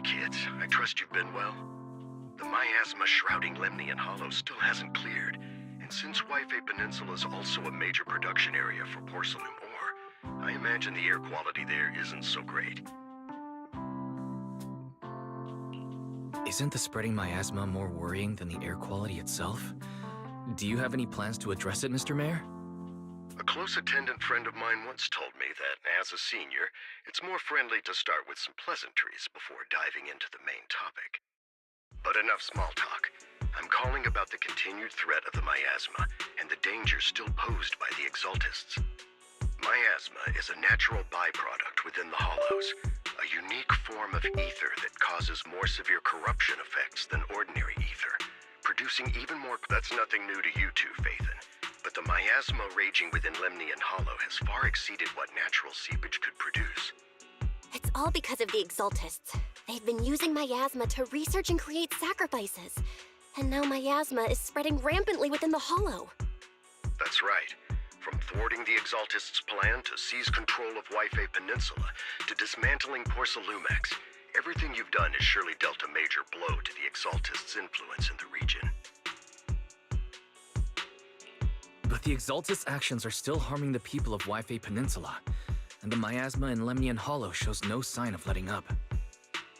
kids. I trust you've been well. The miasma shrouding Lemnian Hollow still hasn't cleared, and since Wi-Fi Peninsula is also a major production area for porcelain ore, I imagine the air quality there isn't so great. Isn't the spreading miasma more worrying than the air quality itself? Do you have any plans to address it, Mr. Mayor? A close attendant friend of mine once told me that, as a senior, it's more friendly to start with some pleasantries before diving into the main topic. But enough small talk. I'm calling about the continued threat of the miasma and the dangers still posed by the Exaltists. Miasma is a natural byproduct within the Hollows, a unique form of ether that causes more severe corruption effects than ordinary ether, producing even more... That's nothing new to you two, Phaethon. But the miasma raging within Lemnian Hollow has far exceeded what natural seepage could produce. It's all because of the Exaltists. They've been using miasma to research and create sacrifices. And now miasma is spreading rampantly within the Hollow. That's right. From thwarting the Exaltists' plan to seize control of Wi-Fi Peninsula to dismantling Porcelumex, everything you've done has surely dealt a major blow to the Exaltists' influence in the region. But the Exaltists' actions are still harming the people of Wi-Fi Peninsula, and the miasma in Lemnian Hollow shows no sign of letting up.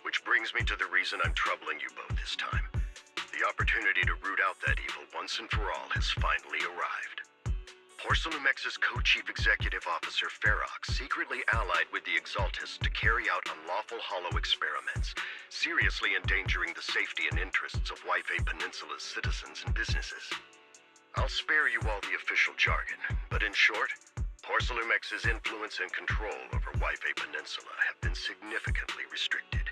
Which brings me to the reason I'm troubling you both this time. The opportunity to root out that evil once and for all has finally arrived. Porcelumex's co-chief executive officer Ferox secretly allied with the Exaltists to carry out unlawful hollow experiments, seriously endangering the safety and interests of Wi-Fi Peninsula's citizens and businesses. I'll spare you all the official jargon, but in short, Porcelumex's influence and control over Wi-Fi Peninsula have been significantly restricted.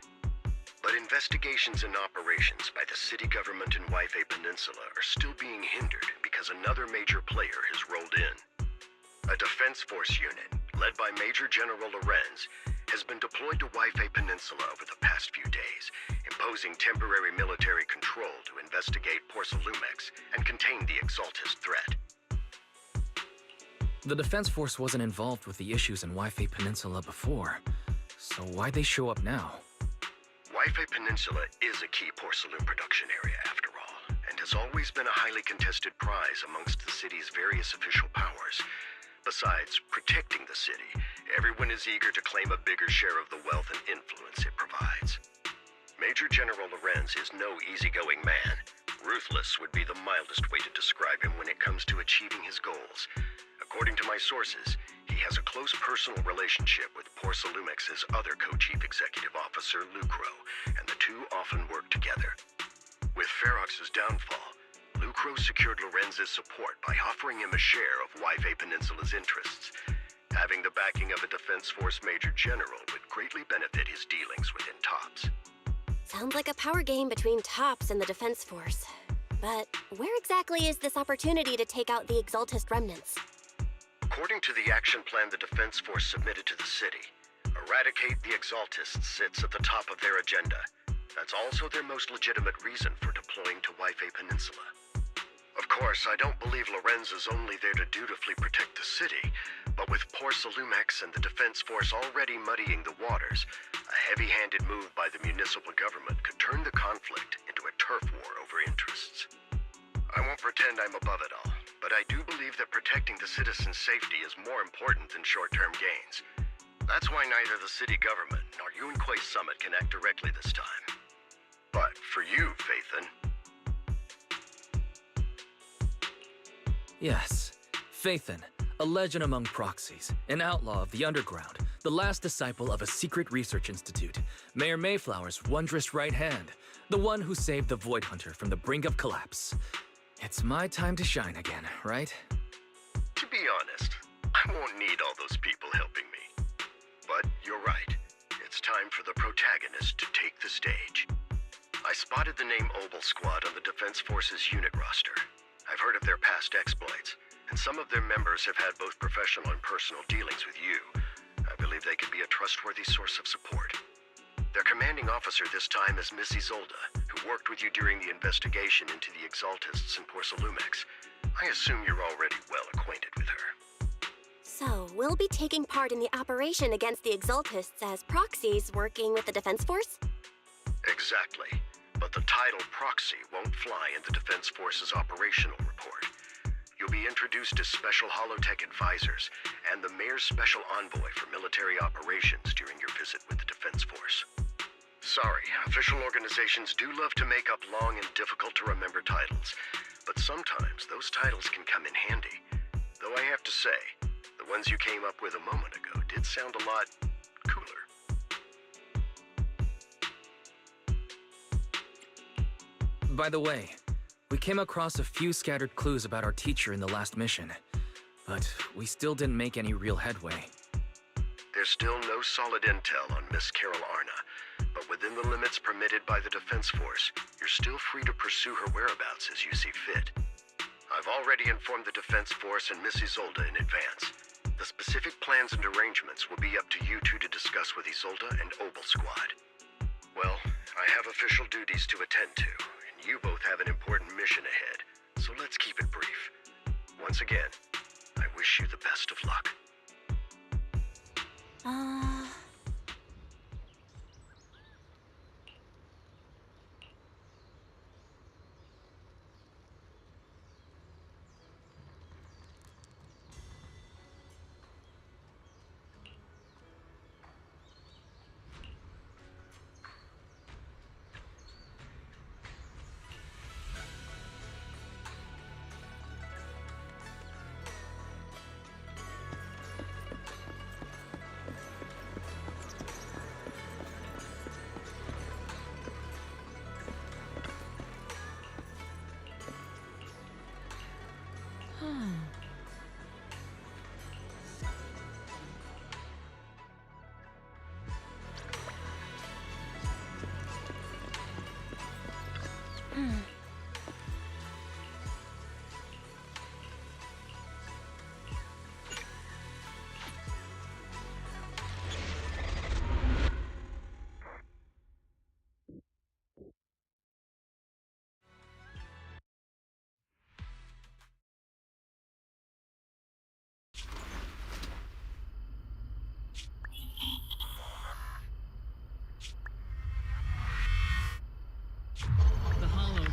But investigations and operations by the city government in Wi-Fi Peninsula are still being hindered because another major player has rolled in. A defense force unit, led by Major General Lorenz, has been deployed to Wi-Fi Peninsula over the past few days, imposing temporary military control to investigate Porcelumex and contain the Exaltist threat. The Defense Force wasn't involved with the issues in Wi-Fi Peninsula before, so why'd they show up now? Wi-Fi Peninsula is a key porcelain production area, after all, and has always been a highly contested prize amongst the city's various official powers. Besides protecting the city, everyone is eager to claim a bigger share of the wealth and influence it provides. Major General Lorenz is no easygoing man. Ruthless would be the mildest way to describe him when it comes to achieving his goals. According to my sources, he has a close personal relationship with Porcelumex's other co-chief executive officer, Lucro, and the two often work together. With Ferox's downfall, Lucro secured Lorenz's support by offering him a share of Wi-Fi Peninsula's interests. Having the backing of a Defense Force Major General would greatly benefit his dealings within TOPS. Sounds like a power game between TOPS and the Defense Force. But where exactly is this opportunity to take out the Exaltist remnants? According to the action plan the Defense Force submitted to the city, eradicate the Exaltists sits at the top of their agenda. That's also their most legitimate reason for deploying to Wi-Fi Peninsula. Of course, I don't believe Lorenz is only there to dutifully protect the city, but with Porcelumex and the Defense Force already muddying the waters, a heavy-handed move by the municipal government could turn the conflict into a turf war over interests. I won't pretend I'm above it all, but I do believe that protecting the citizens' safety is more important than short-term gains. That's why neither the city government nor Yunquay Summit can act directly this time. But for you, Phaethon... Yes, Phaethon, a legend among proxies, an outlaw of the underground, the last disciple of a secret research institute, Mayor Mayflower's wondrous right hand, the one who saved the Void Hunter from the brink of collapse. It's my time to shine again, right? To be honest, I won't need all those people helping me. But you're right. It's time for the protagonist to take the stage. I spotted the name Obel Squad on the Defense Force's unit roster. I've heard of their past exploits, and some of their members have had both professional and personal dealings with you. I believe they could be a trustworthy source of support. Their commanding officer this time is Miss Isolda, who worked with you during the investigation into the Exaltists in Porcelumex. I assume you're already well acquainted with her. So, we'll be taking part in the operation against the Exaltists as proxies working with the Defense Force? Exactly. But the title proxy won't fly in the Defense Force's operational report. You'll be introduced as Special Holotech Advisors and the Mayor's Special Envoy for Military Operations during your visit with the Defense Force. Sorry, official organizations do love to make up long and difficult-to-remember titles, but sometimes those titles can come in handy. Though I have to say, the ones you came up with a moment ago did sound a lot cooler. By the way, we came across a few scattered clues about our teacher in the last mission, but we still didn't make any real headway. There's still no solid intel on Miss Carol Arna, but within the limits permitted by the Defense Force, you're still free to pursue her whereabouts as you see fit. I've already informed the Defense Force and Miss Isolde in advance. The specific plans and arrangements will be up to you two to discuss with Isolde and Obel Squad. Well, I have official duties to attend to, and you both have an important mission ahead, so let's keep it brief. Once again, I wish you the best of luck.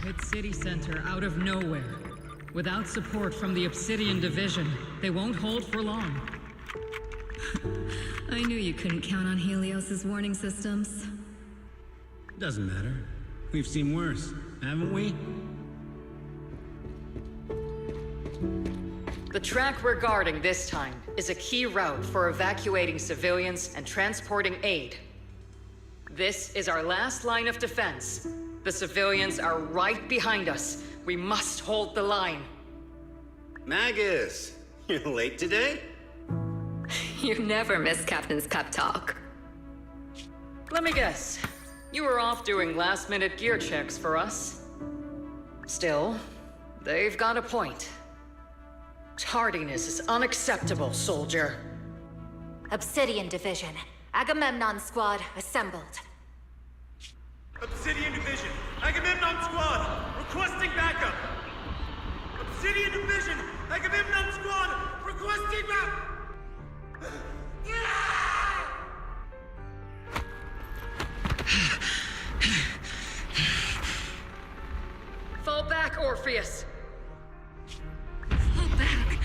Hit city center out of nowhere. Without support from the Obsidian Division, they won't hold for long. I knew you couldn't count on Helios's warning systems. Doesn't matter. We've seen worse, haven't we? The track we're guarding this time is a key route for evacuating civilians and transporting aid. This is our last line of defense. The civilians are right behind us. We must hold the line. Magus, you're late today? You never miss Captain's pep talk. Let me guess. You were off doing last-minute gear checks for us. Still, they've got a point. Tardiness is unacceptable, soldier. Obsidian Division. Agamemnon Squad assembled. Obsidian Division, Agamemnon Squad, requesting backup! Obsidian Division, Agamemnon Squad, requesting backup! Fall back, Orpheus! Fall back.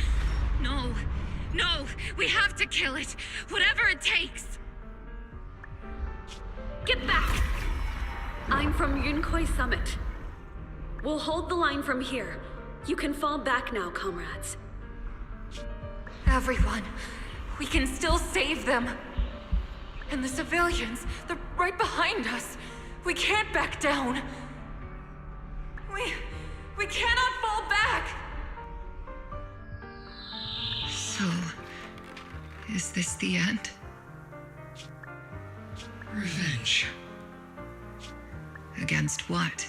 No. No. We have to kill it. Whatever it takes. Get back! I'm from Yunkoi Summit. We'll hold the line from here. You can fall back now, comrades. Everyone. We can still save them. And the civilians, they're right behind us. We can't back down. We cannot fall back! So, is this the end? Revenge. Against what?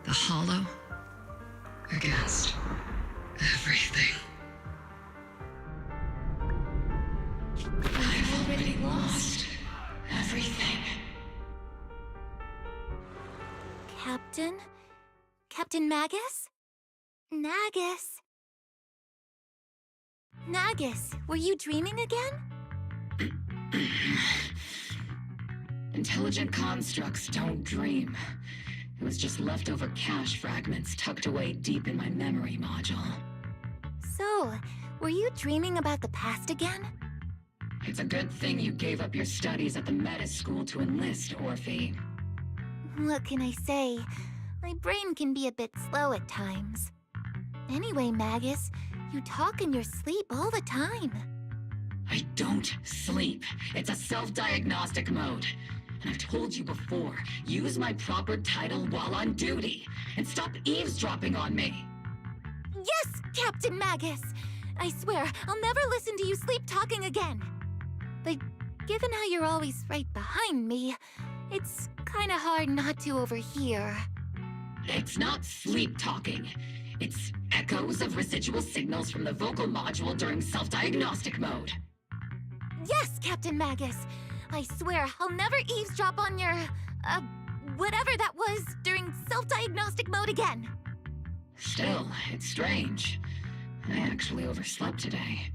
The Hollow? Against everything. I've already lost everything. Captain? Captain Magus? Nagus? Nagus, were you dreaming again? Intelligent constructs don't dream. It was just leftover cache fragments tucked away deep in my memory module. So, were you dreaming about the past again? It's a good thing you gave up your studies at the meta school to enlist, Orphe. What can I say? My brain can be a bit slow at times. Anyway, Magus, you talk in your sleep all the time. I don't sleep. It's a self-diagnostic mode. And I've told you before, use my proper title while on duty, and stop eavesdropping on me. Yes, Captain Magus! I swear, I'll never listen to you sleep talking again. But given how you're always right behind me, it's kinda hard not to overhear. It's not sleep talking. It's echoes of residual signals from the vocal module during self-diagnostic mode. Yes, Captain Magus! I swear, I'll never eavesdrop on your, whatever that was during self-diagnostic mode again. Still, it's strange. I actually overslept today.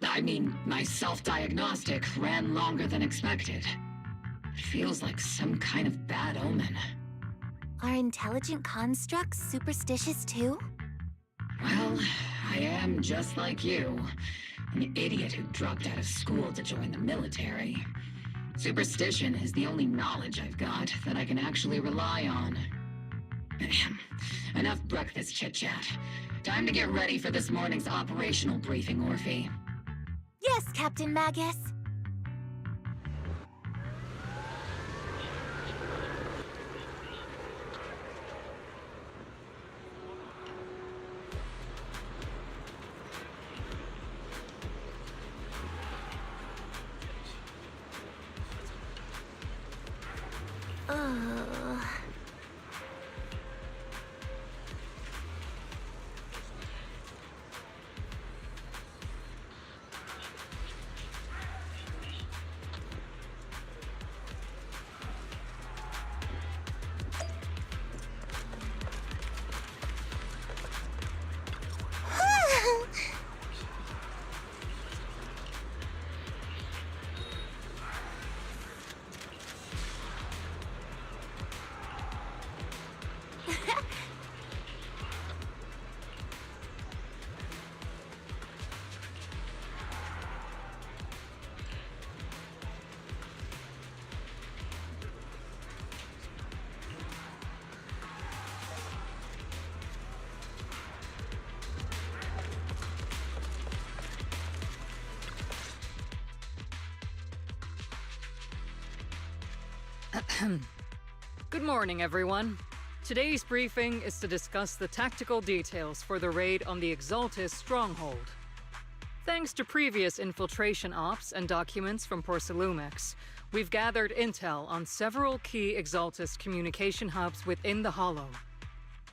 I mean, my self-diagnostic ran longer than expected. It feels like some kind of bad omen. Are intelligent constructs superstitious too? Well, I am just like you. An idiot who dropped out of school to join the military. Superstition is the only knowledge I've got that I can actually rely on. Enough breakfast chit-chat. Time to get ready for this morning's operational briefing, Orphe. Yes, Captain Magus. Good morning, everyone. Today's briefing is to discuss the tactical details for the raid on the Exaltus stronghold. Thanks to previous infiltration ops and documents from Porcelumex, we've gathered intel on several key Exaltus communication hubs within the Hollow.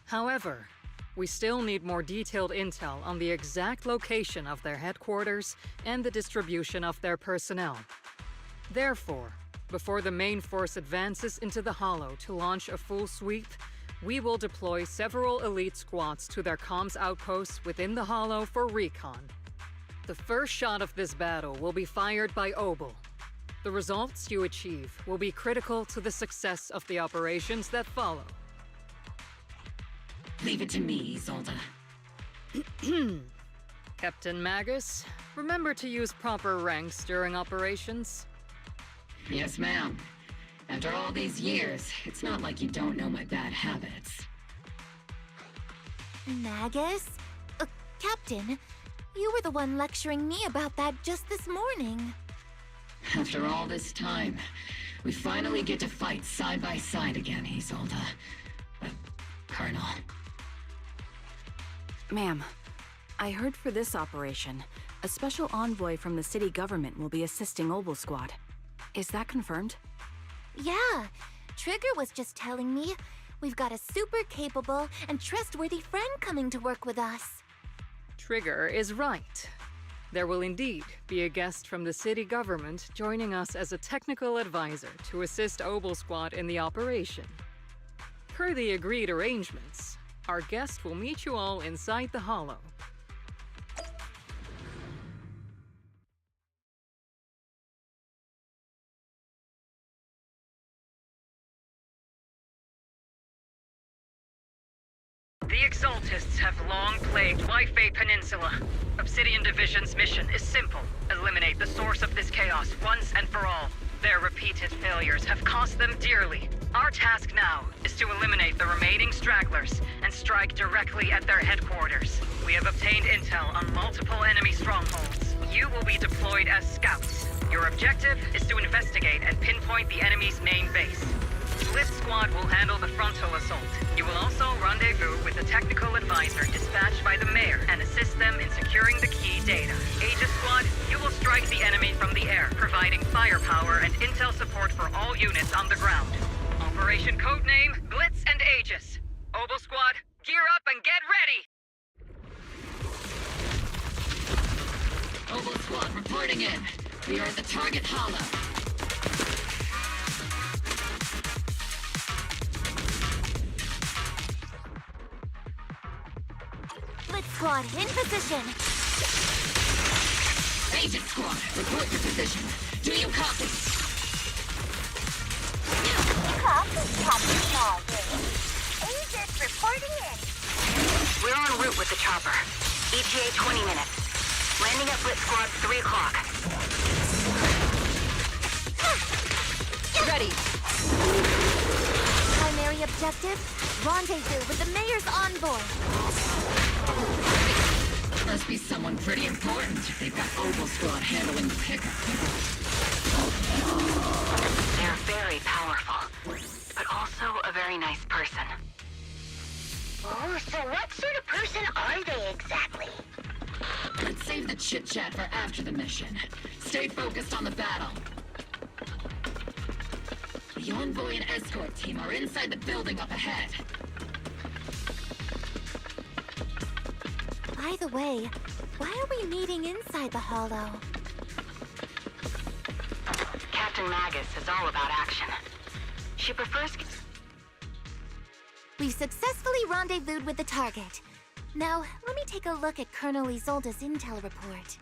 However, we still need more detailed intel on the exact location of their headquarters and the distribution of their personnel. Therefore, before the main force advances into the Hollow to launch a full sweep, we will deploy several elite squads to their comms outposts within the Hollow for recon. The first shot of this battle will be fired by Obel. The results you achieve will be critical to the success of the operations that follow. Leave it to me, Isolde. Captain Magus, remember to use proper ranks during operations. Yes, ma'am. After all these years, it's not like you don't know my bad habits. Magus? Captain, you were the one lecturing me about that just this morning. After all this time, we finally get to fight side by side again, Isolde. Colonel. Ma'am, I heard for this operation, a special envoy from the city government will be assisting Obel Squad. Is that confirmed? Yeah, Trigger was just telling me we've got a super capable and trustworthy friend coming to work with us. Trigger is right. There will indeed be a guest from the city government joining us as a technical advisor to assist Obel Squad in the operation. Per the agreed arrangements, our guest will meet you all inside the Hollow. The Exaltists have long plagued Wi-Fi Peninsula. Obsidian Division's mission is simple. Eliminate the source of this chaos once and for all. Their repeated failures have cost them dearly. Our task now is to eliminate the remaining stragglers and strike directly at their headquarters. We have obtained intel on multiple enemy strongholds. You will be deployed as scouts. Your objective is to investigate and pinpoint the enemy's main base. Blitz Squad will handle the frontal assault. You will also rendezvous with the technical advisor dispatched by the mayor and assist them in securing the key data. Aegis Squad, you will strike the enemy from the air, providing firepower and intel support for all units on the ground. Operation codename Blitz and Aegis. Obel Squad, gear up and get ready! Obel Squad reporting in. We are at the target hollow. Blitz Squad, in position! Agent Squad, report your position. Do you copy? Copy, Captain Magus. Agents reporting in. We're en route with the chopper. ETA 20 minutes. Landing at Blitz Squad 3 o'clock. Ready. Primary objective, rendezvous with the mayor's envoy. Must be someone pretty important if they've got Obel Squad handling the pickup. They're very powerful, but also a very nice person. Oh, so what sort of person are they exactly? Let's save the chit-chat for after the mission. Stay focused on the battle. The envoy and escort team are inside the building up ahead. By the way, why are we meeting inside the hollow? Captain Magus is all about action. She prefers... We've successfully rendezvoused with the target. Now, let me take a look at Colonel Isolde's intel report.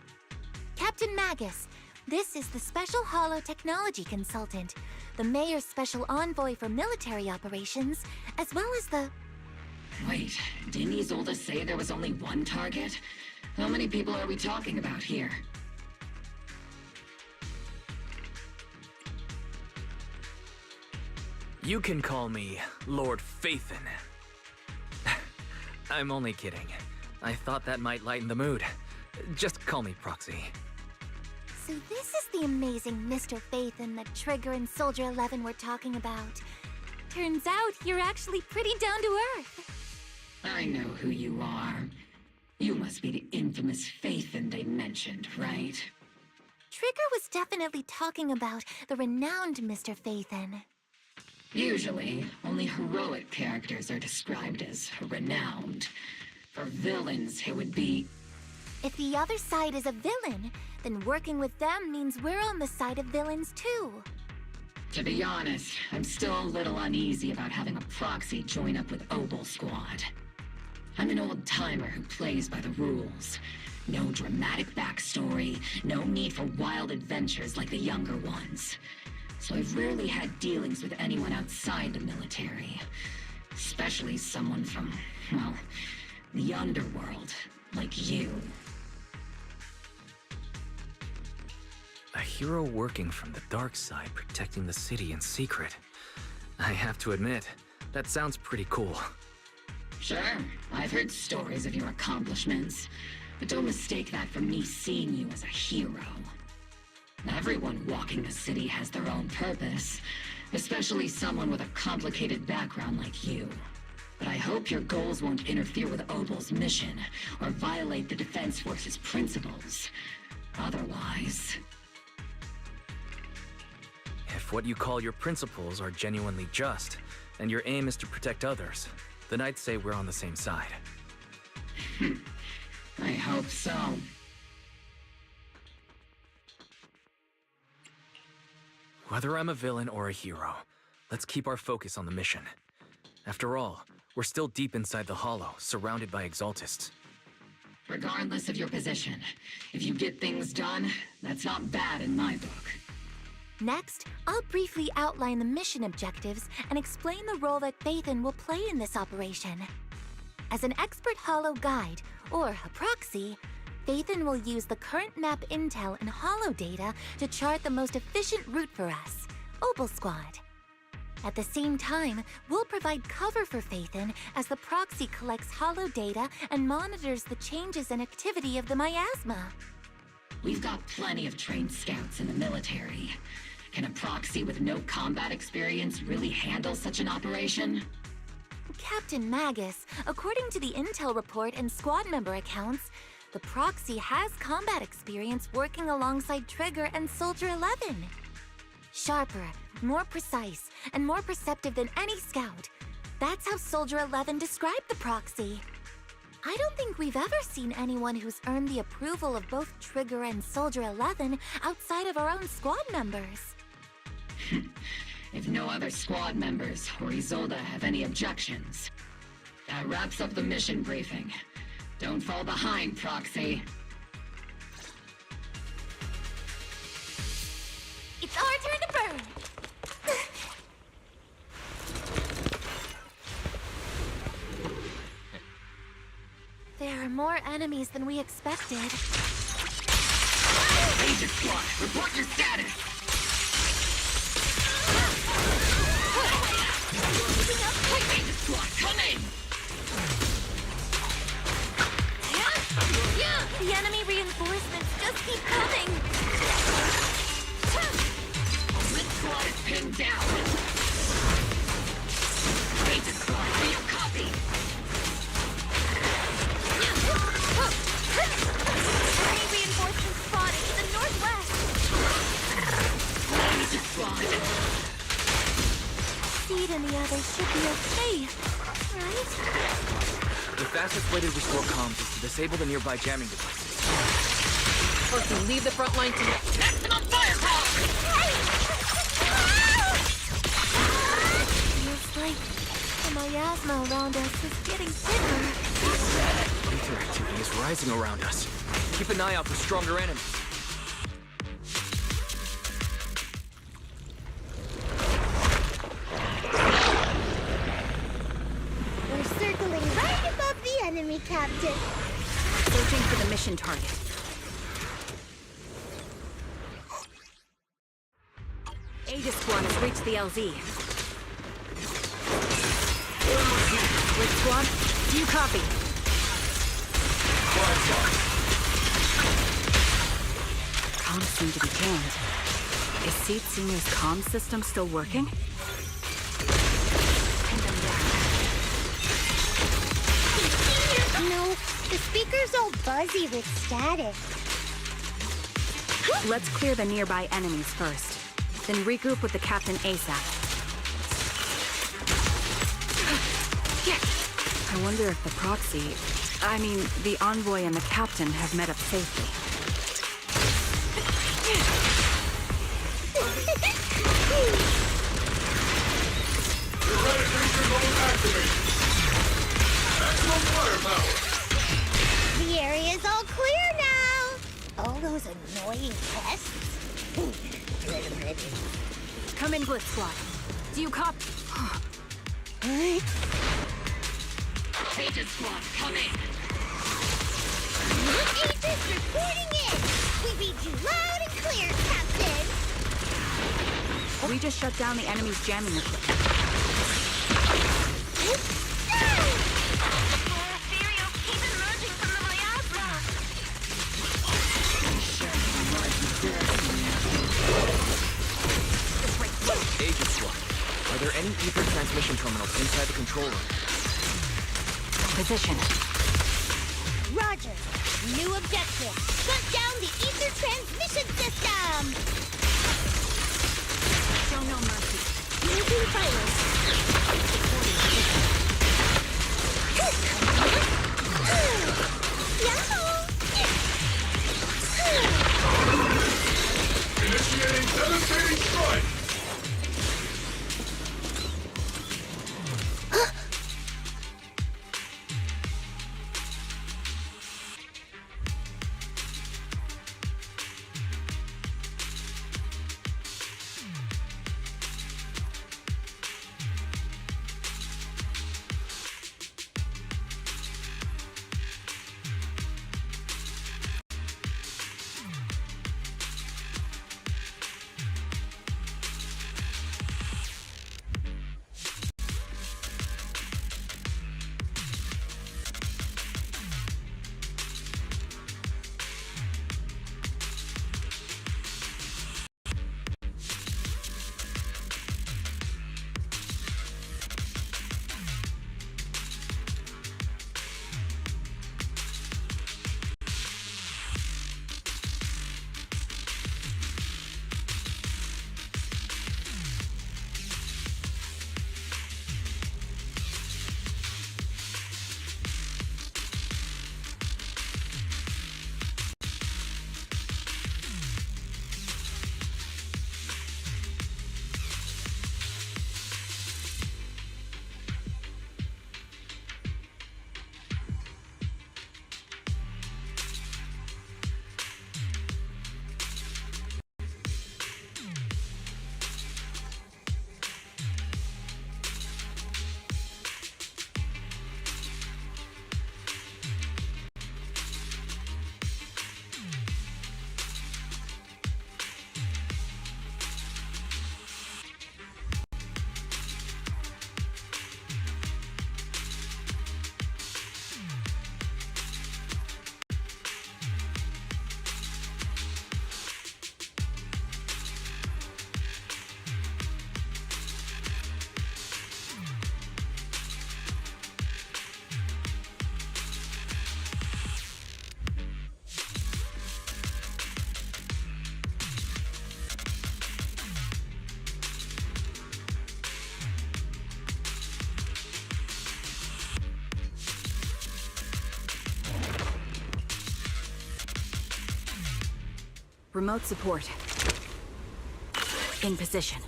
Captain Magus, this is the Special Hollow Technology Consultant, the Mayor's Special Envoy for Military Operations, as well as the... Wait, didn't Isolde say there was only one target? How many people are we talking about here? You can call me Lord Phaethon. I'm only kidding. I thought that might lighten the mood. Just call me Proxy. So this is the amazing Mr. Phaethon that Trigger and Soldier 11 were talking about. Turns out you're actually pretty down to earth. I know who you are. You must be the infamous Phaethon they mentioned, right? Trigger was definitely talking about the renowned Mr. Phaethon. Usually, only heroic characters are described as renowned. For villains, it would be... If the other side is a villain, then working with them means we're on the side of villains too. To be honest, I'm still a little uneasy about having a proxy join up with Obel Squad. I'm an old-timer who plays by the rules. No dramatic backstory, no need for wild adventures like the younger ones. So I've rarely had dealings with anyone outside the military. Especially someone from, well, the underworld, like you. A hero working from the dark side, protecting the city in secret. I have to admit, that sounds pretty cool. Sure, I've heard stories of your accomplishments, but don't mistake that for me seeing you as a hero. Everyone walking the city has their own purpose, especially someone with a complicated background like you. But I hope your goals won't interfere with Obel's mission, or violate the Defense Force's principles. Otherwise... If what you call your principles are genuinely just, and your aim is to protect others, then I'd say we're on the same side. I hope so. Whether I'm a villain or a hero, let's keep our focus on the mission. After all, we're still deep inside the Hollow, surrounded by Exaltists. Regardless of your position, if you get things done, that's not bad in my book. Next, I'll briefly outline the mission objectives and explain the role that Phaethon will play in this operation. As an expert holo guide, or a proxy, Phaethon will use the current map intel and holo data to chart the most efficient route for us, Opal Squad. At the same time, we'll provide cover for Phaethon as the proxy collects holo data and monitors the changes and activity of the miasma. We've got plenty of trained scouts in the military. Can a proxy with no combat experience really handle such an operation? Captain Magus, according to the intel report and squad member accounts, the proxy has combat experience working alongside Trigger and Soldier 11. Sharper, more precise, and more perceptive than any scout. That's how Soldier 11 described the proxy. I don't think we've ever seen anyone who's earned the approval of both Trigger and Soldier 11 outside of our own squad members. If no other squad members or Isolde have any objections, that wraps up the mission briefing. Don't fall behind, Proxy. It's our turn to burn! There are more enemies than we expected. Agent Squad, report your status! Agent Squad, come in! The enemy reinforcements just keep coming! This squad is pinned down! Agent Squad, do you copy? Enemy reinforcements spotted to the northwest! Agent Squad! Seed and the others should be okay, right? The fastest way to restore comms is to disable the nearby jamming devices. Or to leave the front line to maximum firepower! Feels like the miasma around us is getting thicker. Ether activity is rising around us. Keep an eye out for stronger enemies. We're circling right above the enemy, Captain. Searching for the mission target. Aegis Squad has reached the LZ. Red Squad, do you copy? Comms seem to be jammed. Is Seed Senior's comms system still working? No, the speaker's all buzzy with static. Let's clear the nearby enemies first, then regroup with the captain ASAP. I wonder if the proxy, the envoy and the captain have met up safely. Maximum firepower! The area's all clear now! All those annoying pests? Come in, Blitz Squad. Do you copy? Aegis Squad, come in! Aegis reporting in! We read you loud and clear, Captain! We just shut down the enemy's jamming equipment. Agent Squad, are there any ether transmission terminals inside the control room? Position. Roger. New objective. Shut down the ether transmission system! Show no mercy. Using silence. Initiating devastating strike! Remote support. In position.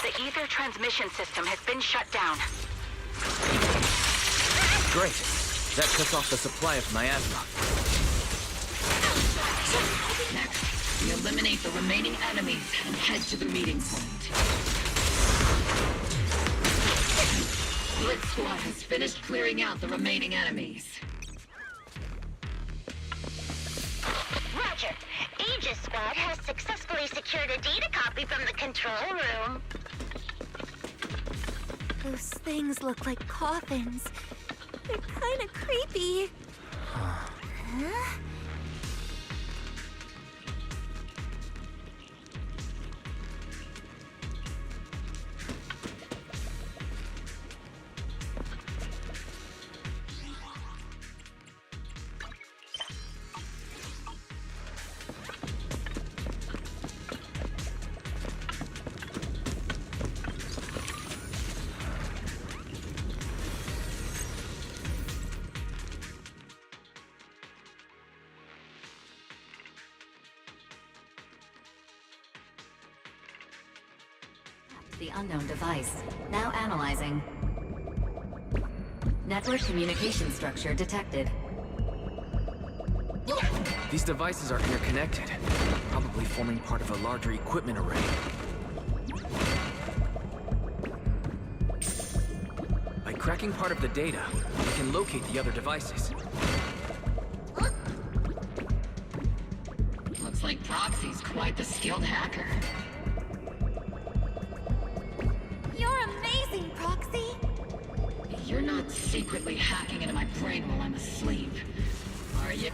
The ether transmission system has been shut down. Great. That cuts off the supply of miasma. Next, we eliminate the remaining enemies and head to the meeting point. Blitz Squad has finished clearing out the remaining enemies. Roger. Aegis Squad has successfully secured a data copy from the control room. Those things look like coffins. They're kind of creepy. Huh? The unknown device. Now analyzing. Network communication structure detected. These devices are interconnected, probably forming part of a larger equipment array. By cracking part of the data, we can locate the other devices. Looks like Proxy's quite the skilled hacker. You're amazing, Proxy! You're not secretly hacking into my brain while I'm asleep, are you?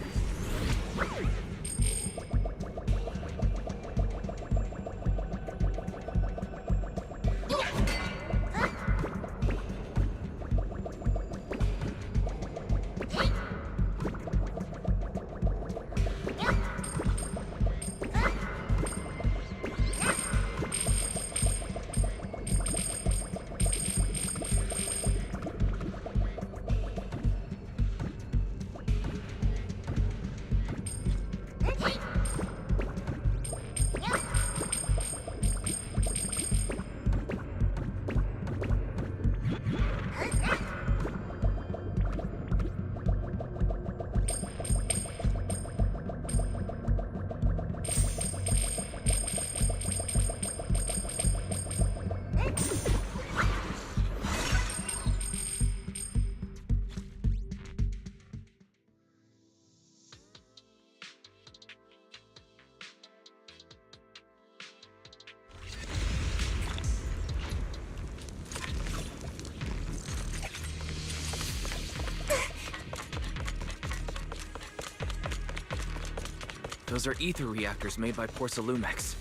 Those are ether reactors made by Porcelumex.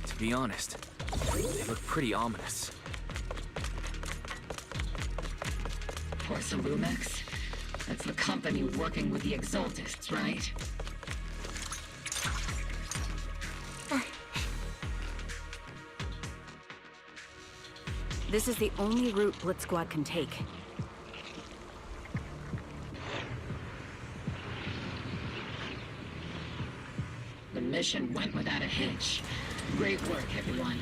To be honest, they look pretty ominous. Porcelumex? That's the company working with the Exaltists, right? This is the only route Blitz Squad can take. The mission went without a hitch. Great work, everyone.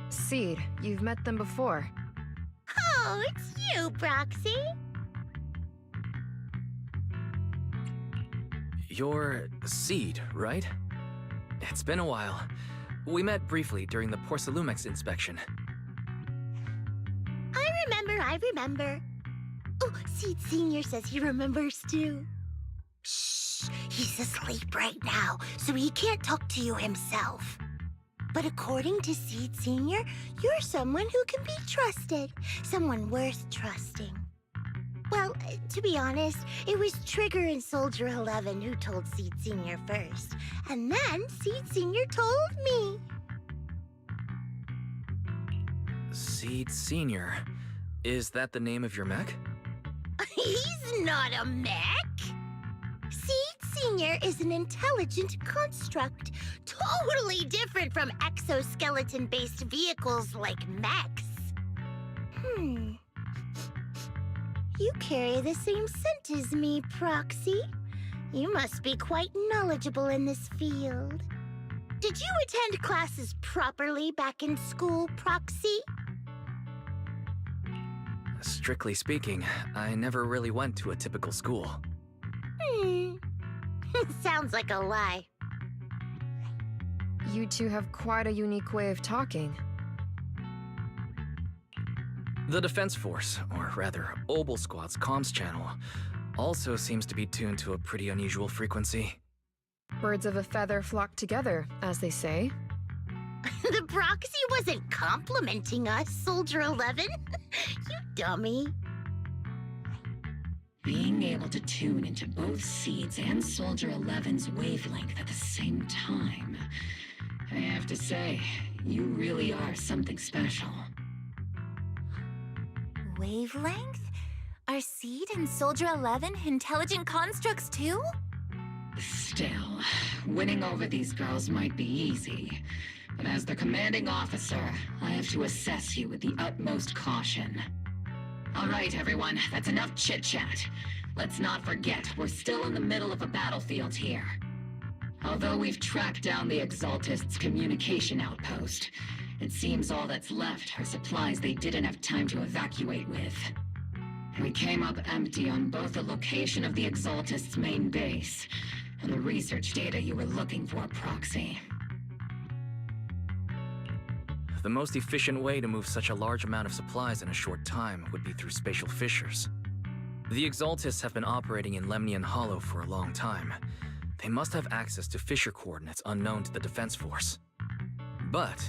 Seed, you've met them before. Oh, it's you, Proxy. You're Seed, right? It's been a while. We met briefly during the Porcelumex inspection. I remember. Oh, Seed Senior says he remembers too. Shh, he's asleep right now, so he can't talk to you himself. But according to Seed Senior, you're someone who can be trusted. Someone worth trusting. Well, to be honest, it was Trigger and Soldier 11 who told Seed Senior first. And then Seed Senior told me. Seed Senior? Is that the name of your mech? He's not a mech. Seed Senior is an intelligent construct, totally different from exoskeleton-based vehicles like mechs. You carry the same scent as me, Proxy. You must be quite knowledgeable in this field. Did you attend classes properly back in school, Proxy? Strictly speaking, I never really went to a typical school. Sounds like a lie. You two have quite a unique way of talking. The Defense Force, or rather, Obel Squad's comms channel, also seems to be tuned to a pretty unusual frequency. Birds of a feather flock together, as they say. The Proxy wasn't complimenting us, Soldier 11. You dummy. Being able to tune into both Seeds and Soldier 11's wavelength at the same time. I have to say, you really are something special. Wavelength? Are Seed and Soldier 11 intelligent constructs too? Still, winning over these girls might be easy. But as their commanding officer, I have to assess you with the utmost caution. All right, everyone, that's enough chit-chat. Let's not forget, we're still in the middle of a battlefield here. Although we've tracked down the Exaltists' communication outpost, it seems all that's left are supplies they didn't have time to evacuate with. We came up empty on both the location of the Exaltists' main base and the research data you were looking for, Proxy. The most efficient way to move such a large amount of supplies in a short time would be through spatial fissures. The Exaltists have been operating in Lemnian Hollow for a long time. They must have access to fissure coordinates unknown to the Defense Force. But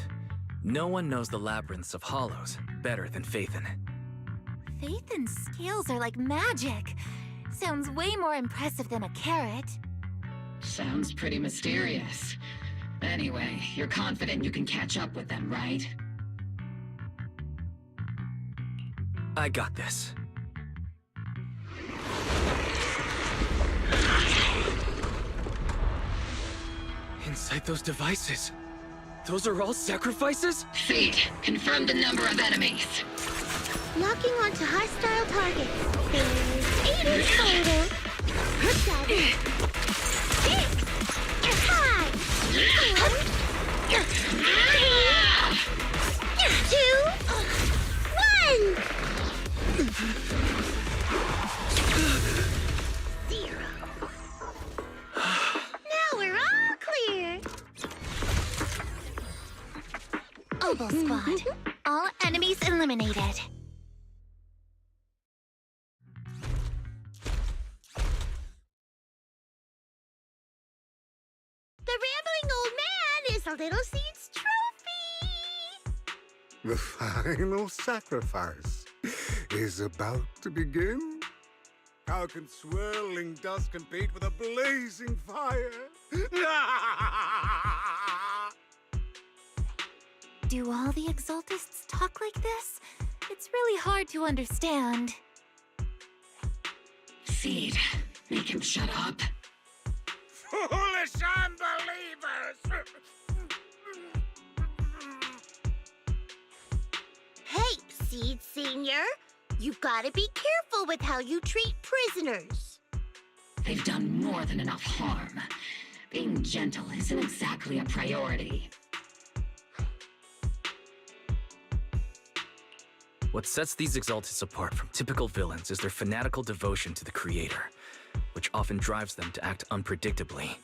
no one knows the labyrinths of hollows better than Phaethon. Phaethon's scales are like magic. Sounds way more impressive than a carrot. Sounds pretty mysterious. Anyway, you're confident you can catch up with them, right? I got this. Inside those devices, those are all sacrifices? Seed, confirm the number of enemies. Locking onto hostile targets. There's 8 in total. 7, 6, 5, 4, 3, 2, 1. 0. Now we're all clear. Obel Squad. All enemies eliminated. The rambling old man is a little Seed's trophy. The final sacrifice is about to begin. How can swirling dust compete with a blazing fire? Do all the Exaltists talk like this? It's really hard to understand. Seed, make him shut up. Foolish unbelievers! Hey, Seed Senior. You've got to be careful with how you treat prisoners. They've done more than enough harm. Being gentle isn't exactly a priority. What sets these Exaltists apart from typical villains is their fanatical devotion to the Creator, which often drives them to act unpredictably.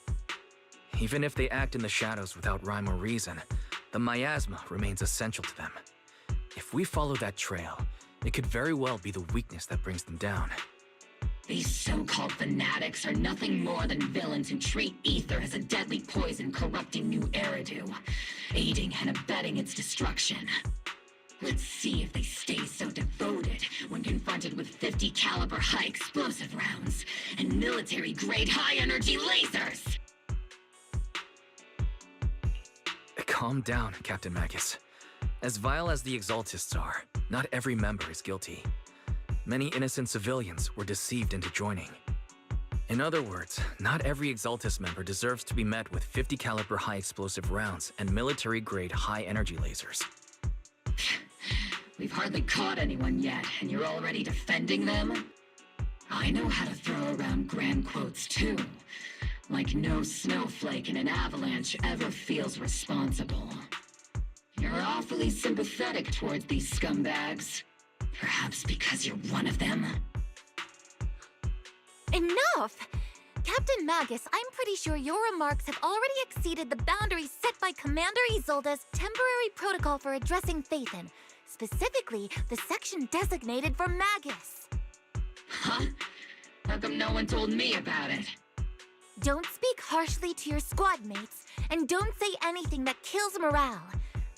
Even if they act in the shadows without rhyme or reason, the miasma remains essential to them. If we follow that trail, it could very well be the weakness that brings them down. These so-called fanatics are nothing more than villains who treat ether as a deadly poison corrupting new Eridu, aiding and abetting its destruction. Let's see if they stay so devoted when confronted with 50 caliber high explosive rounds and military-grade high-energy lasers! Calm down, Captain Magus. As vile as the Exaltists are, not every member is guilty. Many innocent civilians were deceived into joining. In other words, not every Exaltist member deserves to be met with 50 caliber high explosive rounds and military-grade high-energy lasers. We've hardly caught anyone yet, and you're already defending them? I know how to throw around grand quotes too. Like no snowflake in an avalanche ever feels responsible. You're awfully sympathetic towards these scumbags. Perhaps because you're one of them? Enough! Captain Magus, I'm pretty sure your remarks have already exceeded the boundaries set by Commander Isolde's temporary protocol for addressing Phaethon, specifically the section designated for Magus. Huh? How come no one told me about it? Don't speak harshly to your squad mates, and don't say anything that kills morale.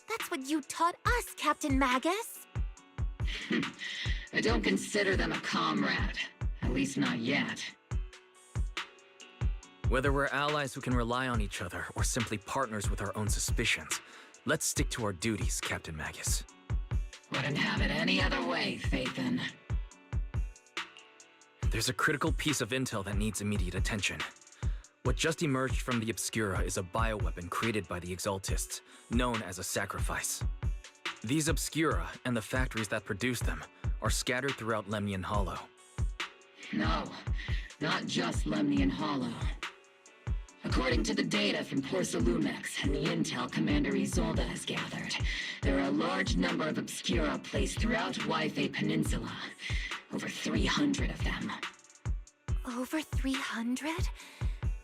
That's what you taught us, Captain Magus. I don't consider them a comrade. At least not yet. Whether we're allies who can rely on each other or simply partners with our own suspicions, let's stick to our duties, Captain Magus. Wouldn't have it any other way, Phaethon. There's a critical piece of intel that needs immediate attention. What just emerged from the Obscura is a bioweapon created by the Exaltists, known as a sacrifice. These Obscura, and the factories that produce them, are scattered throughout Lemnian Hollow. No, not just Lemnian Hollow. According to the data from Porcelumex and the intel Commander Isolde has gathered, there are a large number of Obscura placed throughout Wife Peninsula. Over 300 of them. Over 300?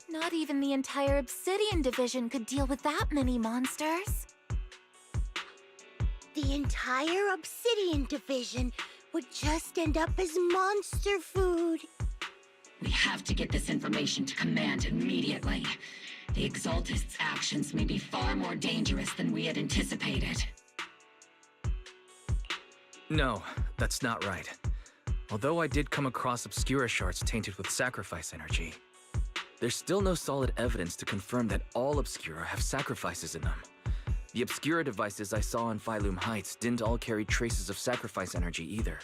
Not even the entire Obsidian Division could deal with that many monsters. The entire Obsidian Division would just end up as monster food. We have to get this information to Command immediately. The Exaltists' actions may be far more dangerous than we had anticipated. No, that's not right. Although I did come across Obscura shards tainted with sacrifice energy, there's still no solid evidence to confirm that all Obscura have sacrifices in them. The Obscura devices I saw on Phylum Heights didn't all carry traces of sacrifice energy either.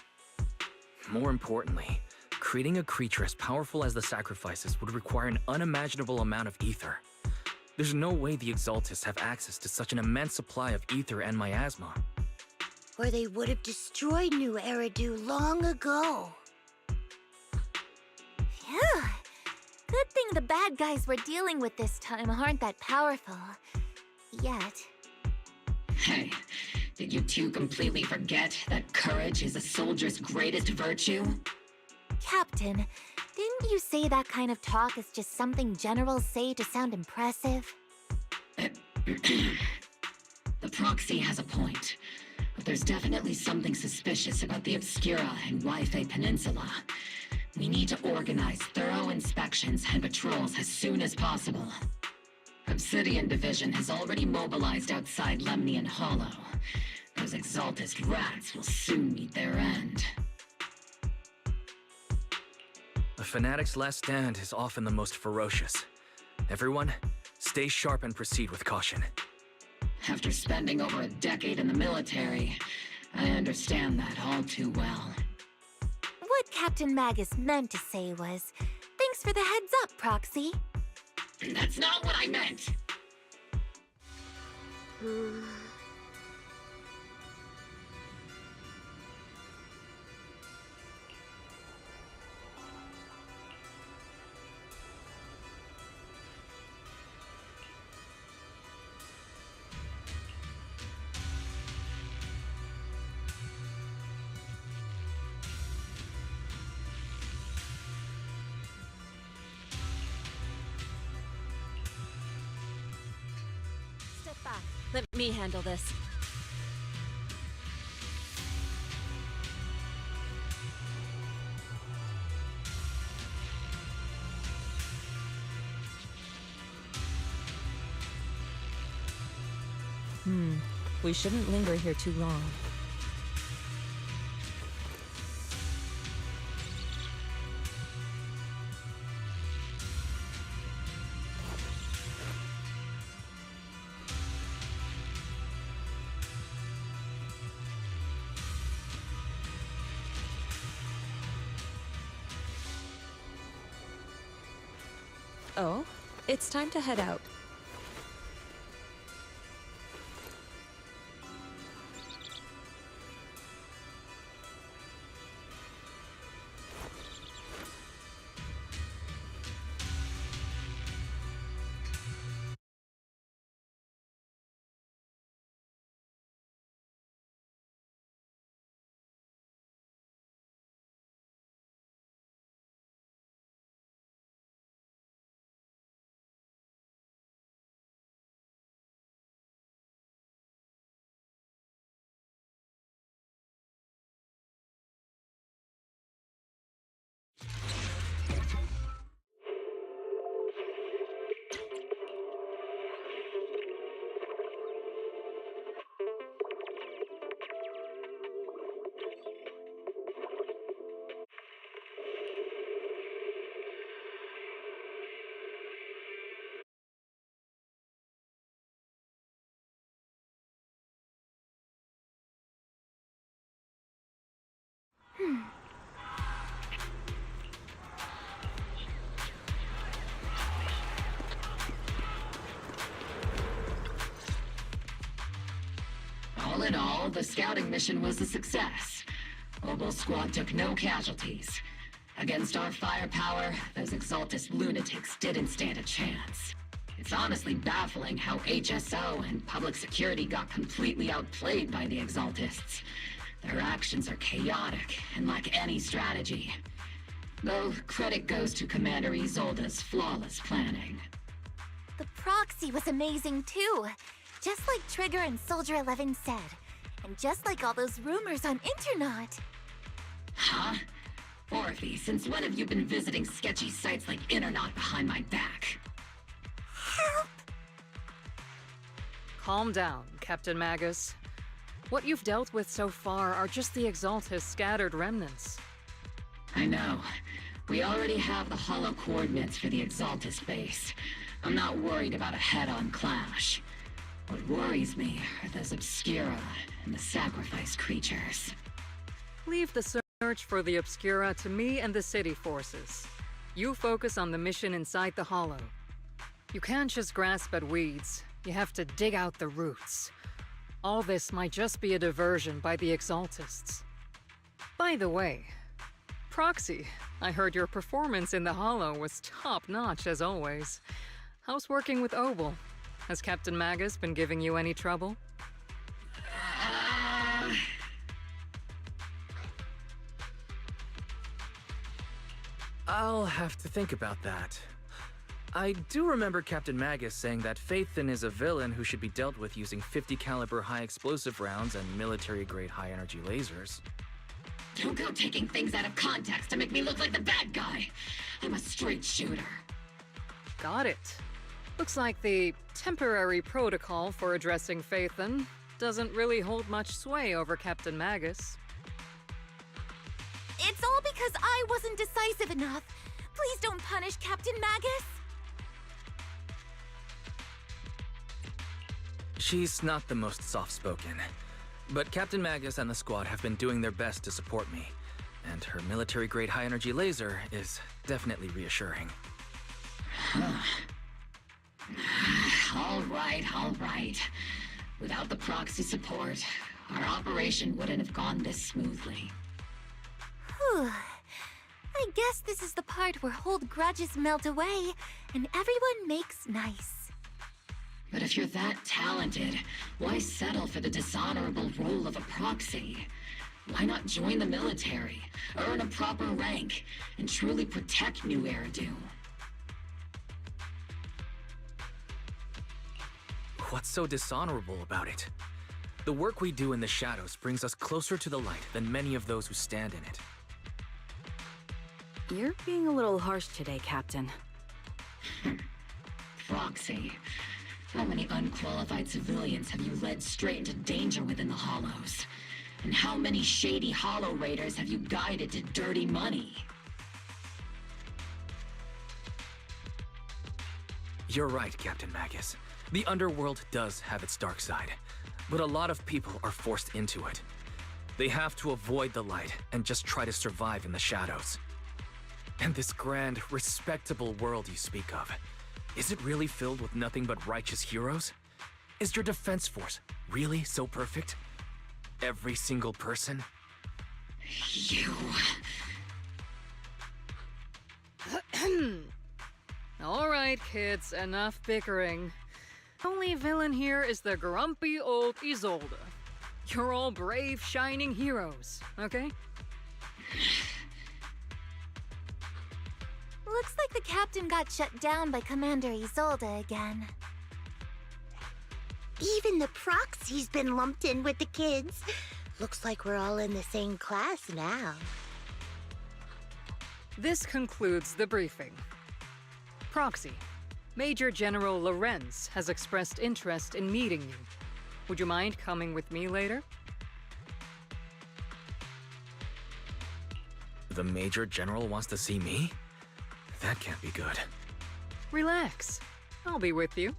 More importantly, creating a creature as powerful as the sacrifices would require an unimaginable amount of ether. There's no way the Exaltists have access to such an immense supply of ether and miasma. Or they would have destroyed New Eridu long ago. Phew. Good thing the bad guys we're dealing with this time aren't that powerful. Yet. Hey, did you two completely forget that courage is a soldier's greatest virtue? Captain, didn't you say that kind of talk is just something generals say to sound impressive? The proxy has a point, but there's definitely something suspicious about the Obscura and Wife Peninsula. We need to organize thorough inspections and patrols as soon as possible. Obsidian Division has already mobilized outside Lemnian Hollow. Those Exaltist rats will soon meet their end. A fanatic's last stand is often the most ferocious. Everyone, stay sharp and proceed with caution. After spending over a decade in the military, I understand that all too well. What Captain Magus meant to say was, thanks for the heads up, Proxy. That's not what I meant! Let me handle this. We shouldn't linger here too long. Oh, it's time to head out. All in all, the scouting mission was a success. Obel Squad took no casualties. Against our firepower, those Exaltus lunatics didn't stand a chance. It's honestly baffling how HSO and public security got completely outplayed by the Exaltists. Their actions are chaotic and lack any strategy. Though credit goes to Commander Isolde's flawless planning. The proxy was amazing too. Just like Trigger and Soldier 11 said. And just like all those rumors on Internet. Huh? Orphe, since when have you been visiting sketchy sites like Internet behind my back? Help! Calm down, Captain Magus. What you've dealt with so far are just the Exaltus scattered remnants. I know. We already have the hollow coordinates for the Exaltus base. I'm not worried about a head-on clash. What worries me are those Obscura and the sacrifice creatures. Leave the search for the Obscura to me and the city forces. You focus on the mission inside the Hollow. You can't just grasp at weeds. You have to dig out the roots. All this might just be a diversion by the Exaltists. By the way, Proxy, I heard your performance in the Hollow was top-notch as always. How's working with Obel? Has Captain Magus been giving you any trouble? I'll have to think about that. I do remember Captain Magus saying that Phaethon is a villain who should be dealt with using 50 caliber high explosive rounds and military-grade high-energy lasers. Don't go taking things out of context to make me look like the bad guy. I'm a straight shooter. Got it. Looks like the temporary protocol for addressing Phaethon doesn't really hold much sway over Captain Magus. It's all because I wasn't decisive enough. Please don't punish Captain Magus. She's not the most soft-spoken, but Captain Magus and the squad have been doing their best to support me, and her military-grade high-energy laser is definitely reassuring. All right. Without the proxy support, our operation wouldn't have gone this smoothly. Whew. I guess this is the part where old grudges melt away, and everyone makes nice. But if you're that talented, why settle for the dishonorable role of a proxy? Why not join the military, earn a proper rank, and truly protect New Eridu? What's so dishonorable about it? The work we do in the shadows brings us closer to the light than many of those who stand in it. You're being a little harsh today, Captain. Proxy. How many unqualified civilians have you led straight into danger within the Hollows? And how many shady Hollow Raiders have you guided to dirty money? You're right, Captain Magus. The underworld does have its dark side, but a lot of people are forced into it. They have to avoid the light and just try to survive in the shadows. And this grand, respectable world you speak of, is it really filled with nothing but righteous heroes? Is your defense force really so perfect? Every single person? You... All right, kids, enough bickering. Only villain here is the grumpy old Isolde. You're all brave, shining heroes, okay? Looks like the captain got shut down by Commander Isolde again. Even the proxy's been lumped in with the kids. Looks like we're all in the same class now. This concludes the briefing. Proxy, Major General Lorenz has expressed interest in meeting you. Would you mind coming with me later? The Major General wants to see me? That can't be good. Relax. I'll be with you.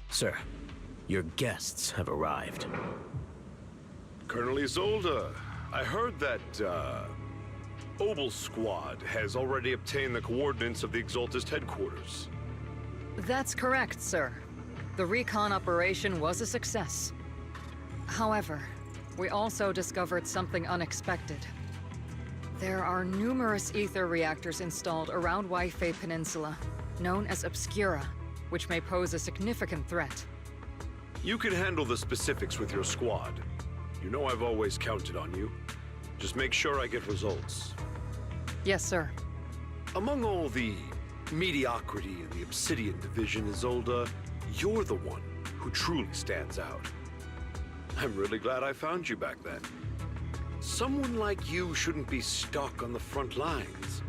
Sir, your guests have arrived. Colonel Isolde, I heard that, Obel Squad has already obtained the coordinates of the Exaltist headquarters. That's correct, sir. The recon operation was a success. However, we also discovered something unexpected. There are numerous ether reactors installed around Wi-Fi Peninsula, known as Obscura, which may pose a significant threat. You can handle the specifics with your squad. You know I've always counted on you. Just make sure I get results. Yes, sir. Among all the mediocrity in the Obsidian Division, Isolde, you're the one who truly stands out. I'm really glad I found you back then. Someone like you shouldn't be stuck on the front lines.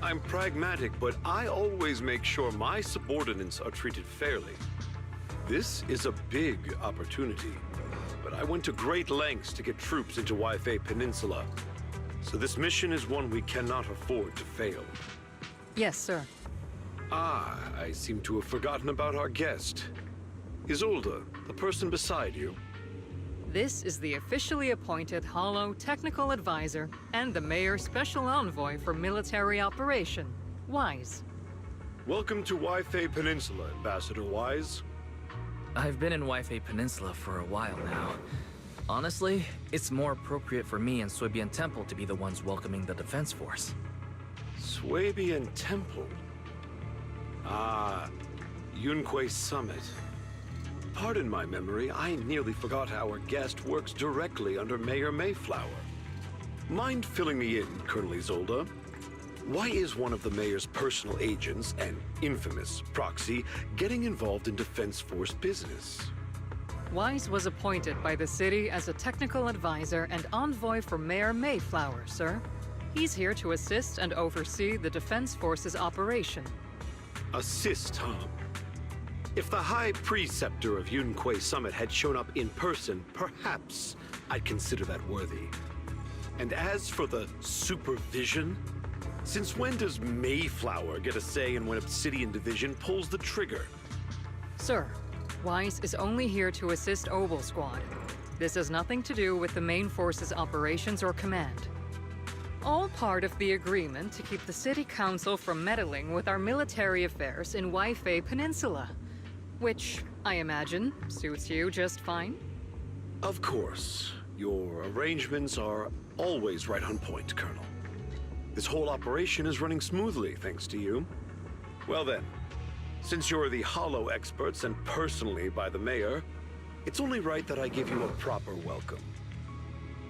I'm pragmatic, but I always make sure my subordinates are treated fairly. This is a big opportunity, but I went to great lengths to get troops into Wi-Fi Peninsula. So this mission is one we cannot afford to fail. Yes, sir. Ah, I seem to have forgotten about our guest. Isolde, the person beside you. This is the officially appointed Hollow Technical Advisor and the Mayor's Special Envoy for Military Operation, Wise. Welcome to Wi-Fi Peninsula, Ambassador Wise. I've been in Wi-Fi Peninsula for a while now. Honestly, it's more appropriate for me and Swabian Temple to be the ones welcoming the Defense Force. Swabian Temple? Ah, Yunque Summit. Pardon my memory, I nearly forgot our guest works directly under Mayor Mayflower. Mind filling me in, Colonel Isolde? Why is one of the mayor's personal agents, an infamous proxy, getting involved in Defense Force business? Wise was appointed by the city as a technical advisor and envoy for Mayor Mayflower, sir. He's here to assist and oversee the Defense Force's operation. Assist, huh? If the High Preceptor of Yunque Summit had shown up in person, perhaps I'd consider that worthy. And as for the supervision, since when does Mayflower get a say in when Obsidian Division pulls the trigger? Sir, Wise is only here to assist Obel Squad. This has nothing to do with the main force's operations or command. All part of the agreement to keep the City Council from meddling with our military affairs in Wi-Fi Peninsula. Which, I imagine, suits you just fine? Of course. Your arrangements are always right on point, Colonel. This whole operation is running smoothly, thanks to you. Well then, since you're the holo experts and personally by the mayor, it's only right that I give you a proper welcome.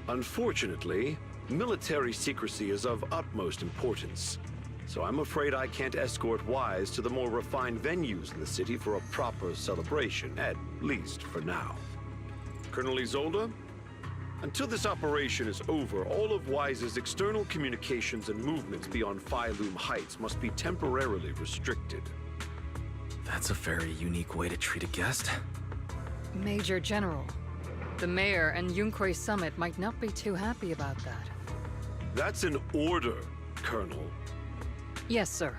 Unfortunately, military secrecy is of utmost importance, so I'm afraid I can't escort Wise to the more refined venues in the city for a proper celebration, at least for now. Colonel Isolde, until this operation is over, all of Wise's external communications and movements beyond Phylum Heights must be temporarily restricted. That's a very unique way to treat a guest. Major General, the mayor and Yunquay Summit might not be too happy about that. That's an order, Colonel. Yes, sir.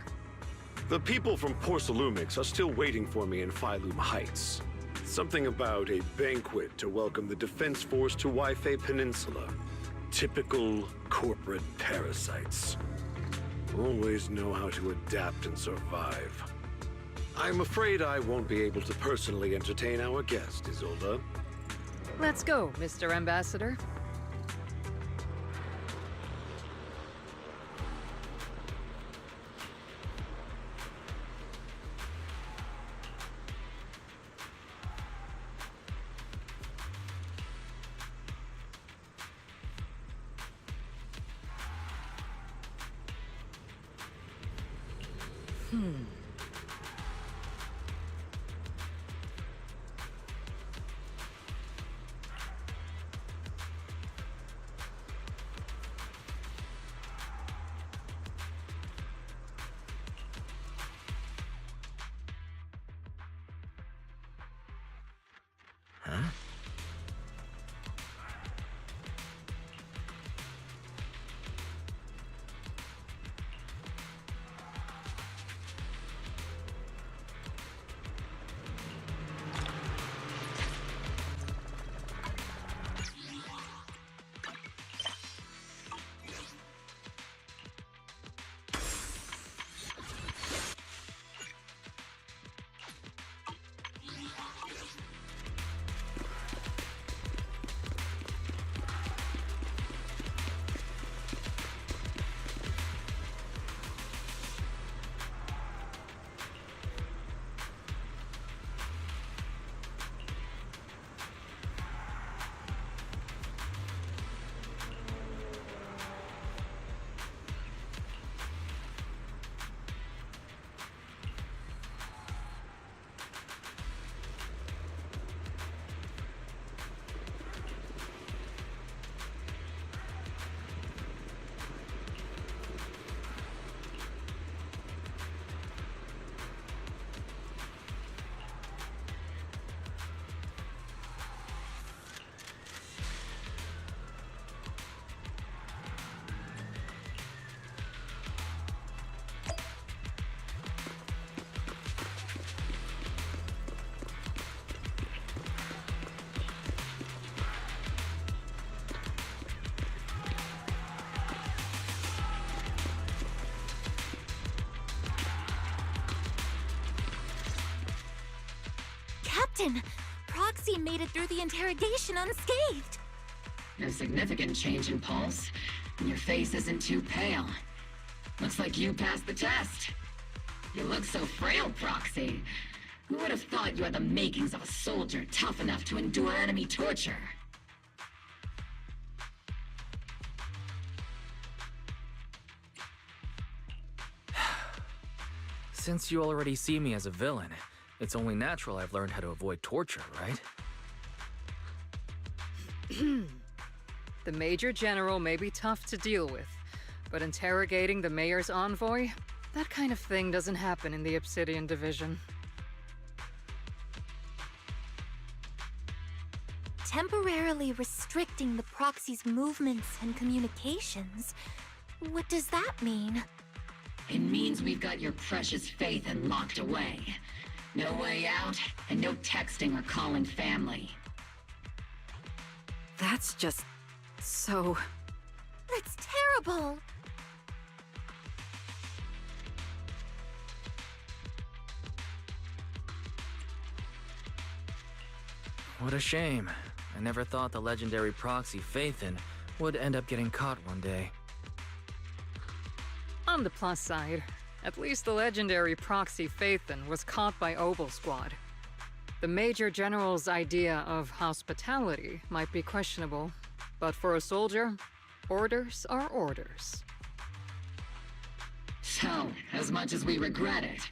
The people from Porcelumix are still waiting for me in Phylum Heights. Something about a banquet to welcome the Defense Force to Waifei Peninsula. Typical corporate parasites. Always know how to adapt and survive. I'm afraid I won't be able to personally entertain our guest, Isolde. Let's go, Mr. Ambassador. Captain, Proxy made it through the interrogation unscathed. No significant change in pulse, and your face isn't too pale. Looks like you passed the test. You look so frail, Proxy. Who would have thought you had the makings of a soldier tough enough to endure enemy torture? Since you already see me as a villain, it's only natural I've learned how to avoid torture, right? The Major General may be tough to deal with, but interrogating the Mayor's envoy? That kind of thing doesn't happen in the Obsidian Division. Temporarily restricting the Proxy's movements and communications? What does that mean? It means we've got your precious faith and locked away. No way out, and no texting or calling family. That's just so... That's terrible! What a shame. I never thought the legendary proxy Phaethon would end up getting caught one day. On the plus side, at least the legendary proxy Phaethon was caught by Obel Squad. The Major General's idea of hospitality might be questionable, but for a soldier, orders are orders. So, as much as we regret it,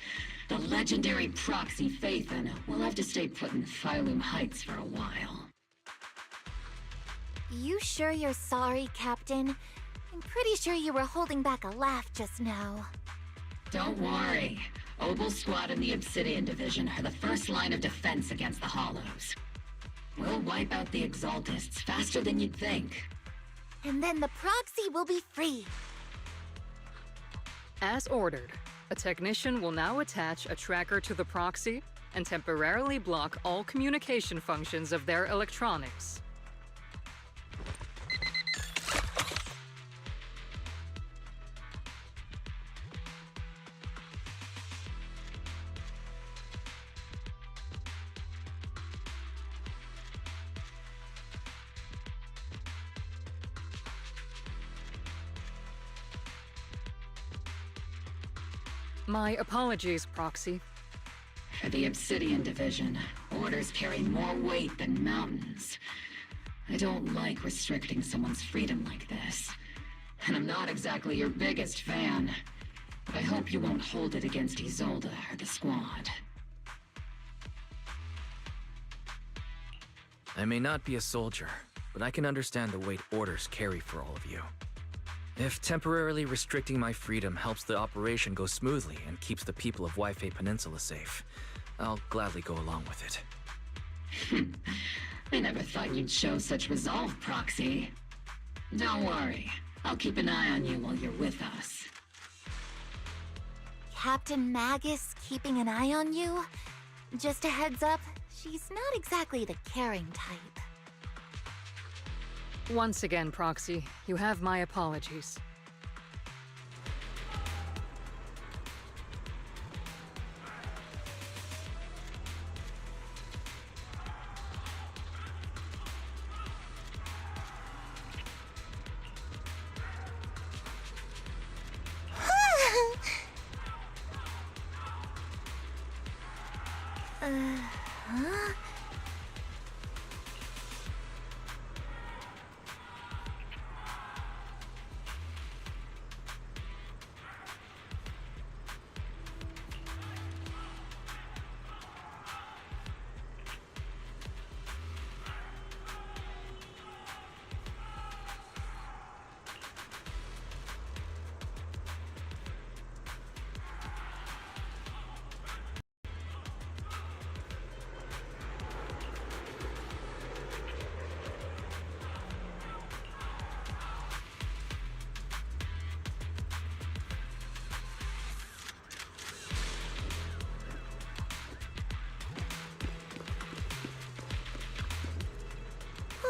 the legendary proxy Phaethon will have to stay put in Phylum Heights for a while. You sure you're sorry, Captain? I'm pretty sure you were holding back a laugh just now. Don't worry. Obel Squad and the Obsidian Division are the first line of defense against the Hollows. We'll wipe out the Exaltists faster than you'd think. And then the proxy will be free. As ordered, a technician will now attach a tracker to the proxy and temporarily block all communication functions of their electronics. My apologies, Proxy. For the Obsidian Division, orders carry more weight than mountains. I don't like restricting someone's freedom like this. And I'm not exactly your biggest fan. But I hope you won't hold it against Isolde or the Squad. I may not be a soldier, but I can understand the weight orders carry for all of you. If temporarily restricting my freedom helps the operation go smoothly and keeps the people of Waifei Peninsula safe, I'll gladly go along with it. I never thought you'd show such resolve, Proxy. Don't worry. I'll keep an eye on you while you're with us. Captain Magus keeping an eye on you? Just a heads up, she's not exactly the caring type. Once again, Proxy, you have my apologies.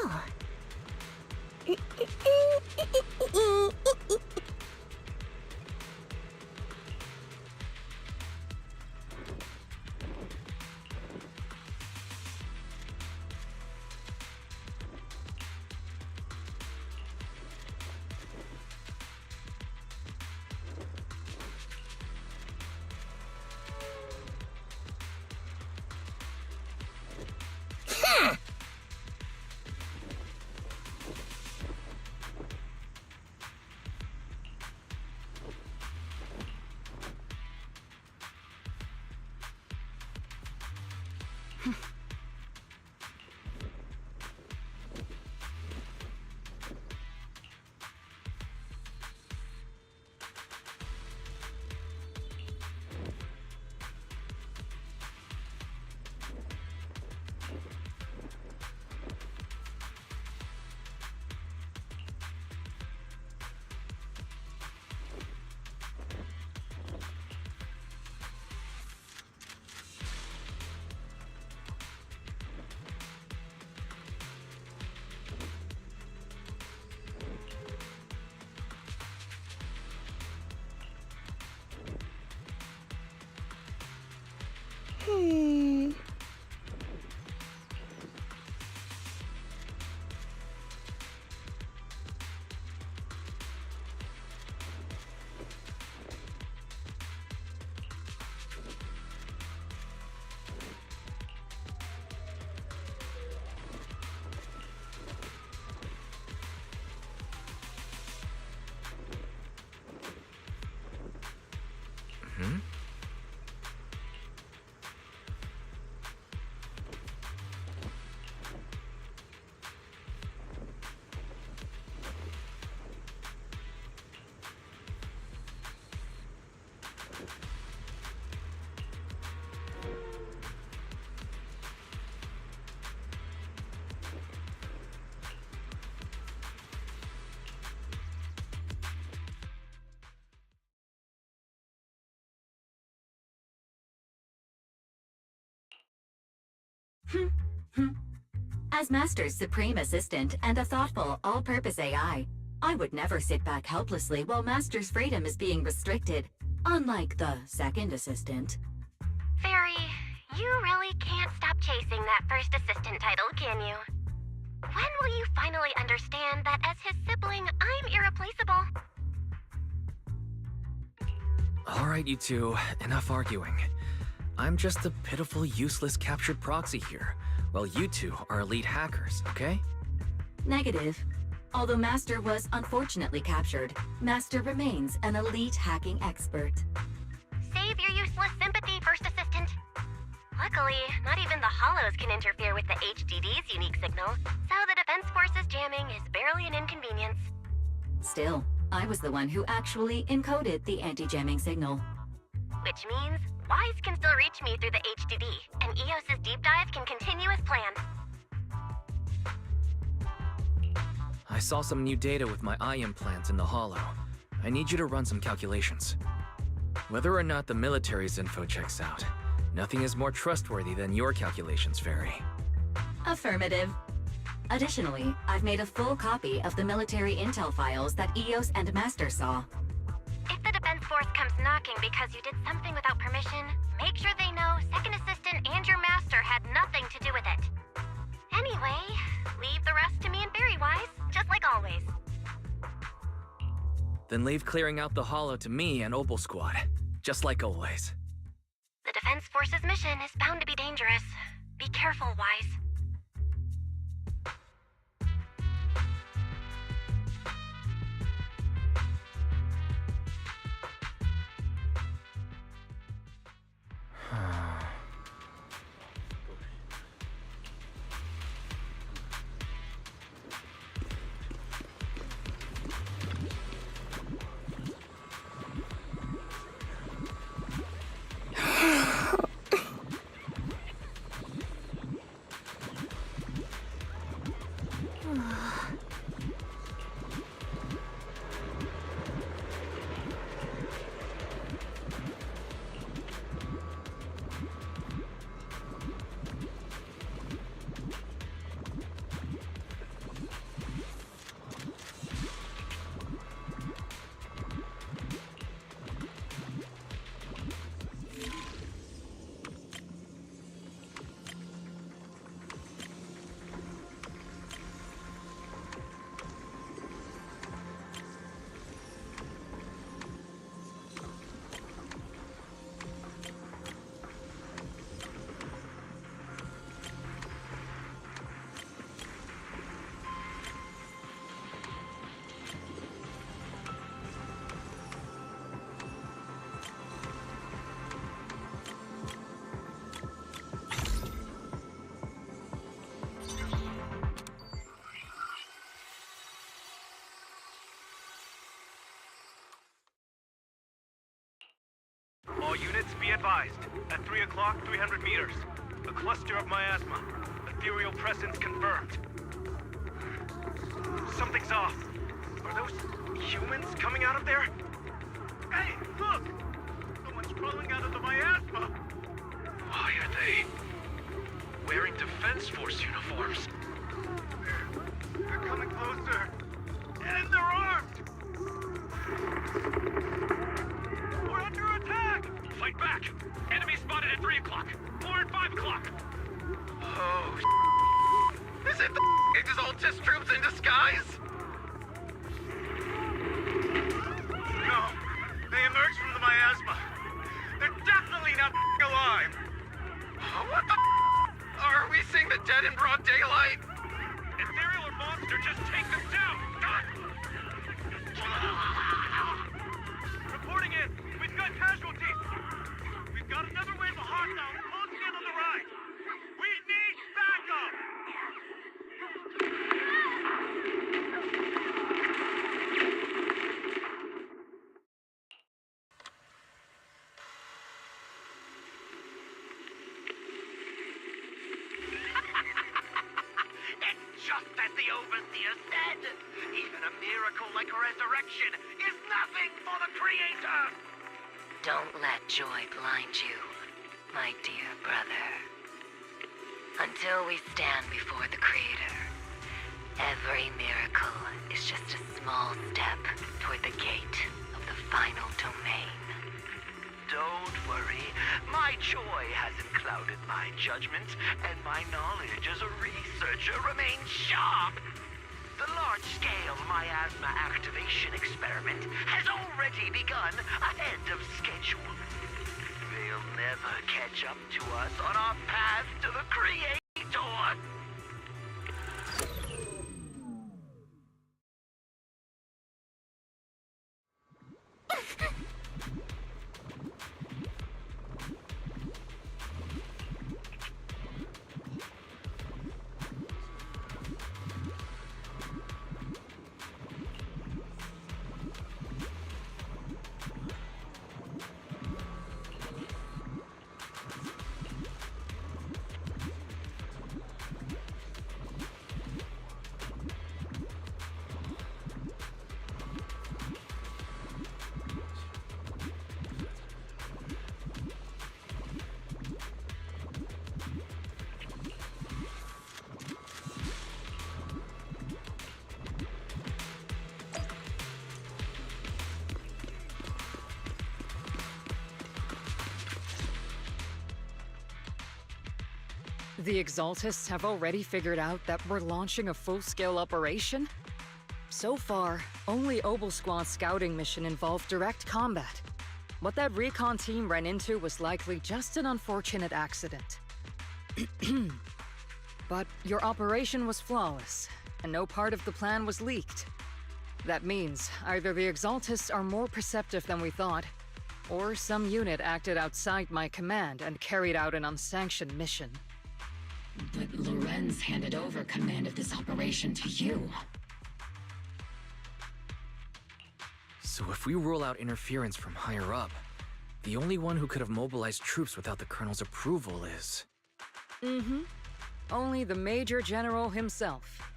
Huh? As Master's supreme assistant and a thoughtful, all-purpose AI, I would never sit back helplessly while Master's freedom is being restricted, unlike the second assistant. Fairy, you really can't stop chasing that first assistant title, can you? When will you finally understand that as his sibling, I'm irreplaceable? All right, you two, enough arguing. I'm just a pitiful, useless captured proxy here, while you two are elite hackers, okay? Negative. Although Master was unfortunately captured, Master remains an elite hacking expert. Save your useless sympathy, First Assistant. Luckily, not even the Hollows can interfere with the HDD's unique signal, so the Defense Force's jamming is barely an inconvenience. Still, I was the one who actually encoded the anti-jamming signal. Which means Wise can still reach me through the HDD, and EOS's deep dive can continue as planned. I saw some new data with my eye implants in the Hollow. I need you to run some calculations. Whether or not the military's info checks out, nothing is more trustworthy than your calculations, Fairy. Affirmative. Additionally, I've made a full copy of the military intel files that EOS and Master saw. If the Defense Force comes knocking because you did something without permission, make sure they know Second Assistant and your Master had nothing to do with it. Anyway, leave the rest to me and Fairy Wise, just like always. Then leave clearing out the Hollow to me and Opal Squad, just like always. The Defense Force's mission is bound to be dangerous. Be careful, Wise. All units be advised. At 3 o'clock, 300 meters. A cluster of miasma. Ethereal presence confirmed. Something's off. Are those humans coming out of there? Hey, look! Someone's crawling out of the miasma! Why are they wearing Defense Force uniforms? They're coming closer. And they're armed! We're under attack! Fight back! Enemy spotted at 3 o'clock! More at 5 o'clock! Oh, is it the Exaltus troops in disguise? No, they emerged from the miasma. They're definitely not alive! What the Are we seeing the dead in broad daylight? Ethereal or monster, just take them down! Reporting in! We've got casualties! We've got another wave of hostiles closing in on the right! We need backup! It's just as the Overseer said! Even a miracle like a resurrection is nothing for the Creator! Don't let joy blind you, my dear brother. Until we stand before the Creator, every miracle is just a small step toward the gate of the final domain. Don't worry. My joy hasn't clouded my judgment, and my knowledge as a researcher remains sharp. The large-scale miasma activation experiment has already begun ahead of schedule. They'll never catch up to us on our path to the Creator. The Exaltists have already figured out that we're launching a full-scale operation? So far, only Obel Squad's scouting mission involved direct combat. What that recon team ran into was likely just an unfortunate accident. But your operation was flawless, and no part of the plan was leaked. That means either the Exaltists are more perceptive than we thought, or some unit acted outside my command and carried out an unsanctioned mission. But Lorenz handed over command of this operation to you. So if we rule out interference from higher up, the only one who could have mobilized troops without the Colonel's approval is... Only the Major General himself.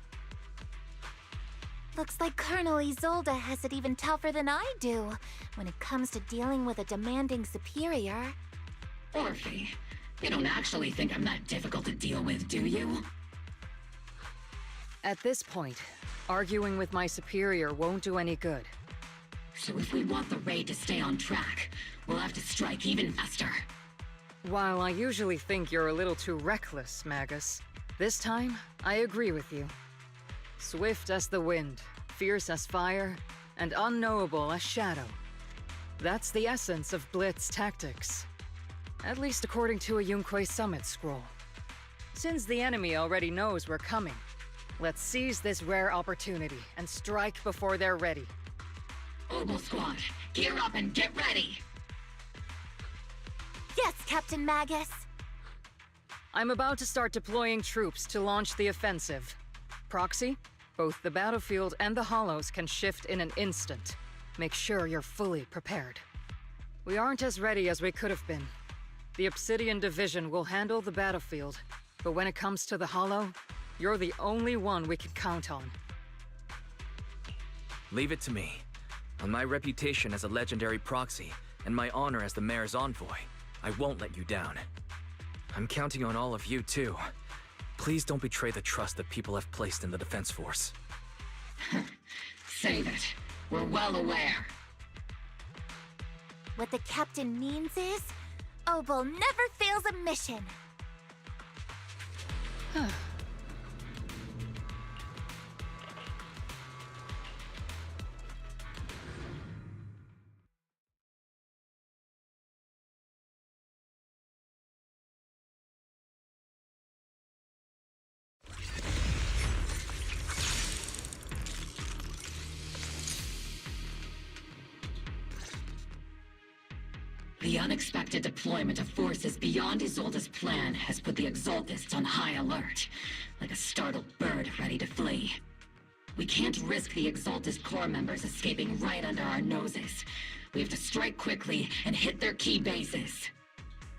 Looks like Colonel Isolde has it even tougher than I do when it comes to dealing with a demanding superior. Orphe, you don't actually think I'm that difficult to deal with, do you? At this point, arguing with my superior won't do any good. So if we want the raid to stay on track, we'll have to strike even faster. While I usually think you're a little too reckless, Magus, this time, I agree with you. Swift as the wind, fierce as fire, and unknowable as shadow. That's the essence of Blitz tactics. At least according to a Yunque Summit scroll. Since the enemy already knows we're coming, let's seize this rare opportunity and strike before they're ready. Obel Squad, gear up and get ready! Yes, Captain Magus! I'm about to start deploying troops to launch the offensive. Proxy, both the battlefield and the hollows can shift in an instant. Make sure you're fully prepared. We aren't as ready as we could have been. The Obsidian Division will handle the battlefield, but when it comes to the hollow, you're the only one we can count on. Leave it to me. On my reputation as a legendary proxy, and my honor as the Mayor's envoy, I won't let you down. I'm counting on all of you, too. Please don't betray the trust that people have placed in the Defense Force. Save it. We're well aware. What the Captain means is, Obel never fails a mission. The unexpected deployment of forces beyond Isolde's plan has put the Exaltists on high alert, like a startled bird ready to flee. We can't risk the Exaltist Corps members escaping right under our noses. We have to strike quickly and hit their key bases.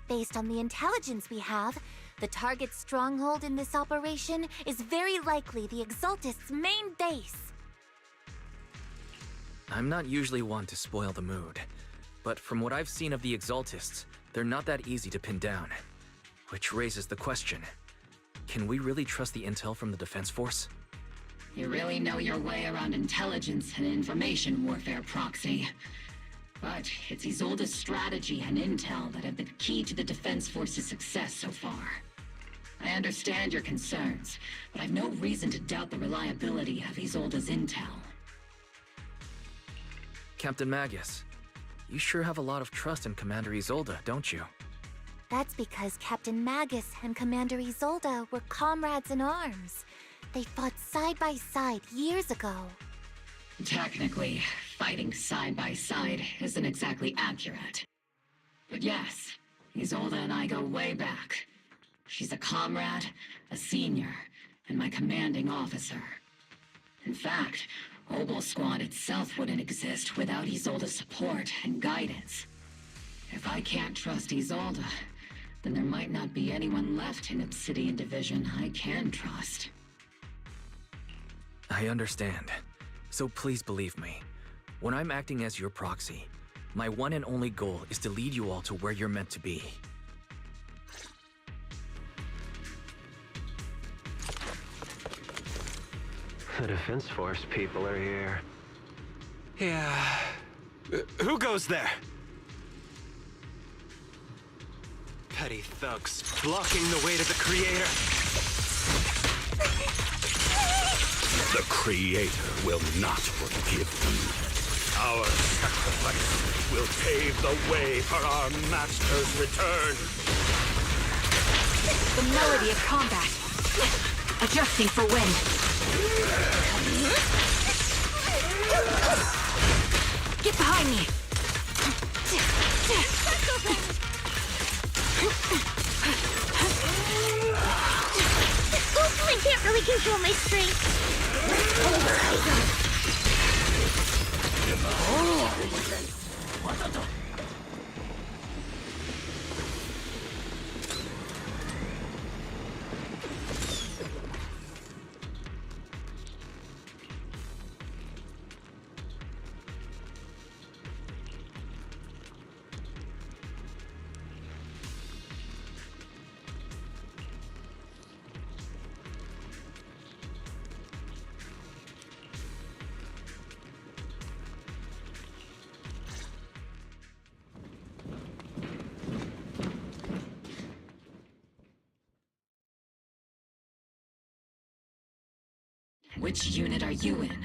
Based on the intelligence we have, the target's stronghold in this operation is very likely the Exaltists' main base. I'm not usually one to spoil the mood, but from what I've seen of the Exaltists, they're not that easy to pin down. Which raises the question, can we really trust the intel from the Defense Force? You really know your way around intelligence and information warfare, Proxy. But it's Isolde's strategy and intel that have been key to the Defense Force's success so far. I understand your concerns, but I've no reason to doubt the reliability of Isolde's intel. Captain Magus, you sure have a lot of trust in Commander Isolde, don't you? That's because Captain Magus and Commander Isolde were comrades in arms. They fought side by side years ago. Technically, fighting side by side isn't exactly accurate. But yes, Isolde and I go way back. She's a comrade, a senior, and my commanding officer. In fact, Obel Squad itself wouldn't exist without Isolde's support and guidance. If I can't trust Isolde, then there might not be anyone left in Obsidian Division I can trust. I understand. So please believe me. When I'm acting as your proxy, my one and only goal is to lead you all to where you're meant to be. The Defense Force people are here. Yeah. Who goes there? Petty thugs blocking the way to the Creator. The Creator will not forgive you. Our sacrifice will pave the way for our Master's return. The melody of combat. Adjusting for wind. Get behind me! Oops, I can't really control my strength. Which unit are you in?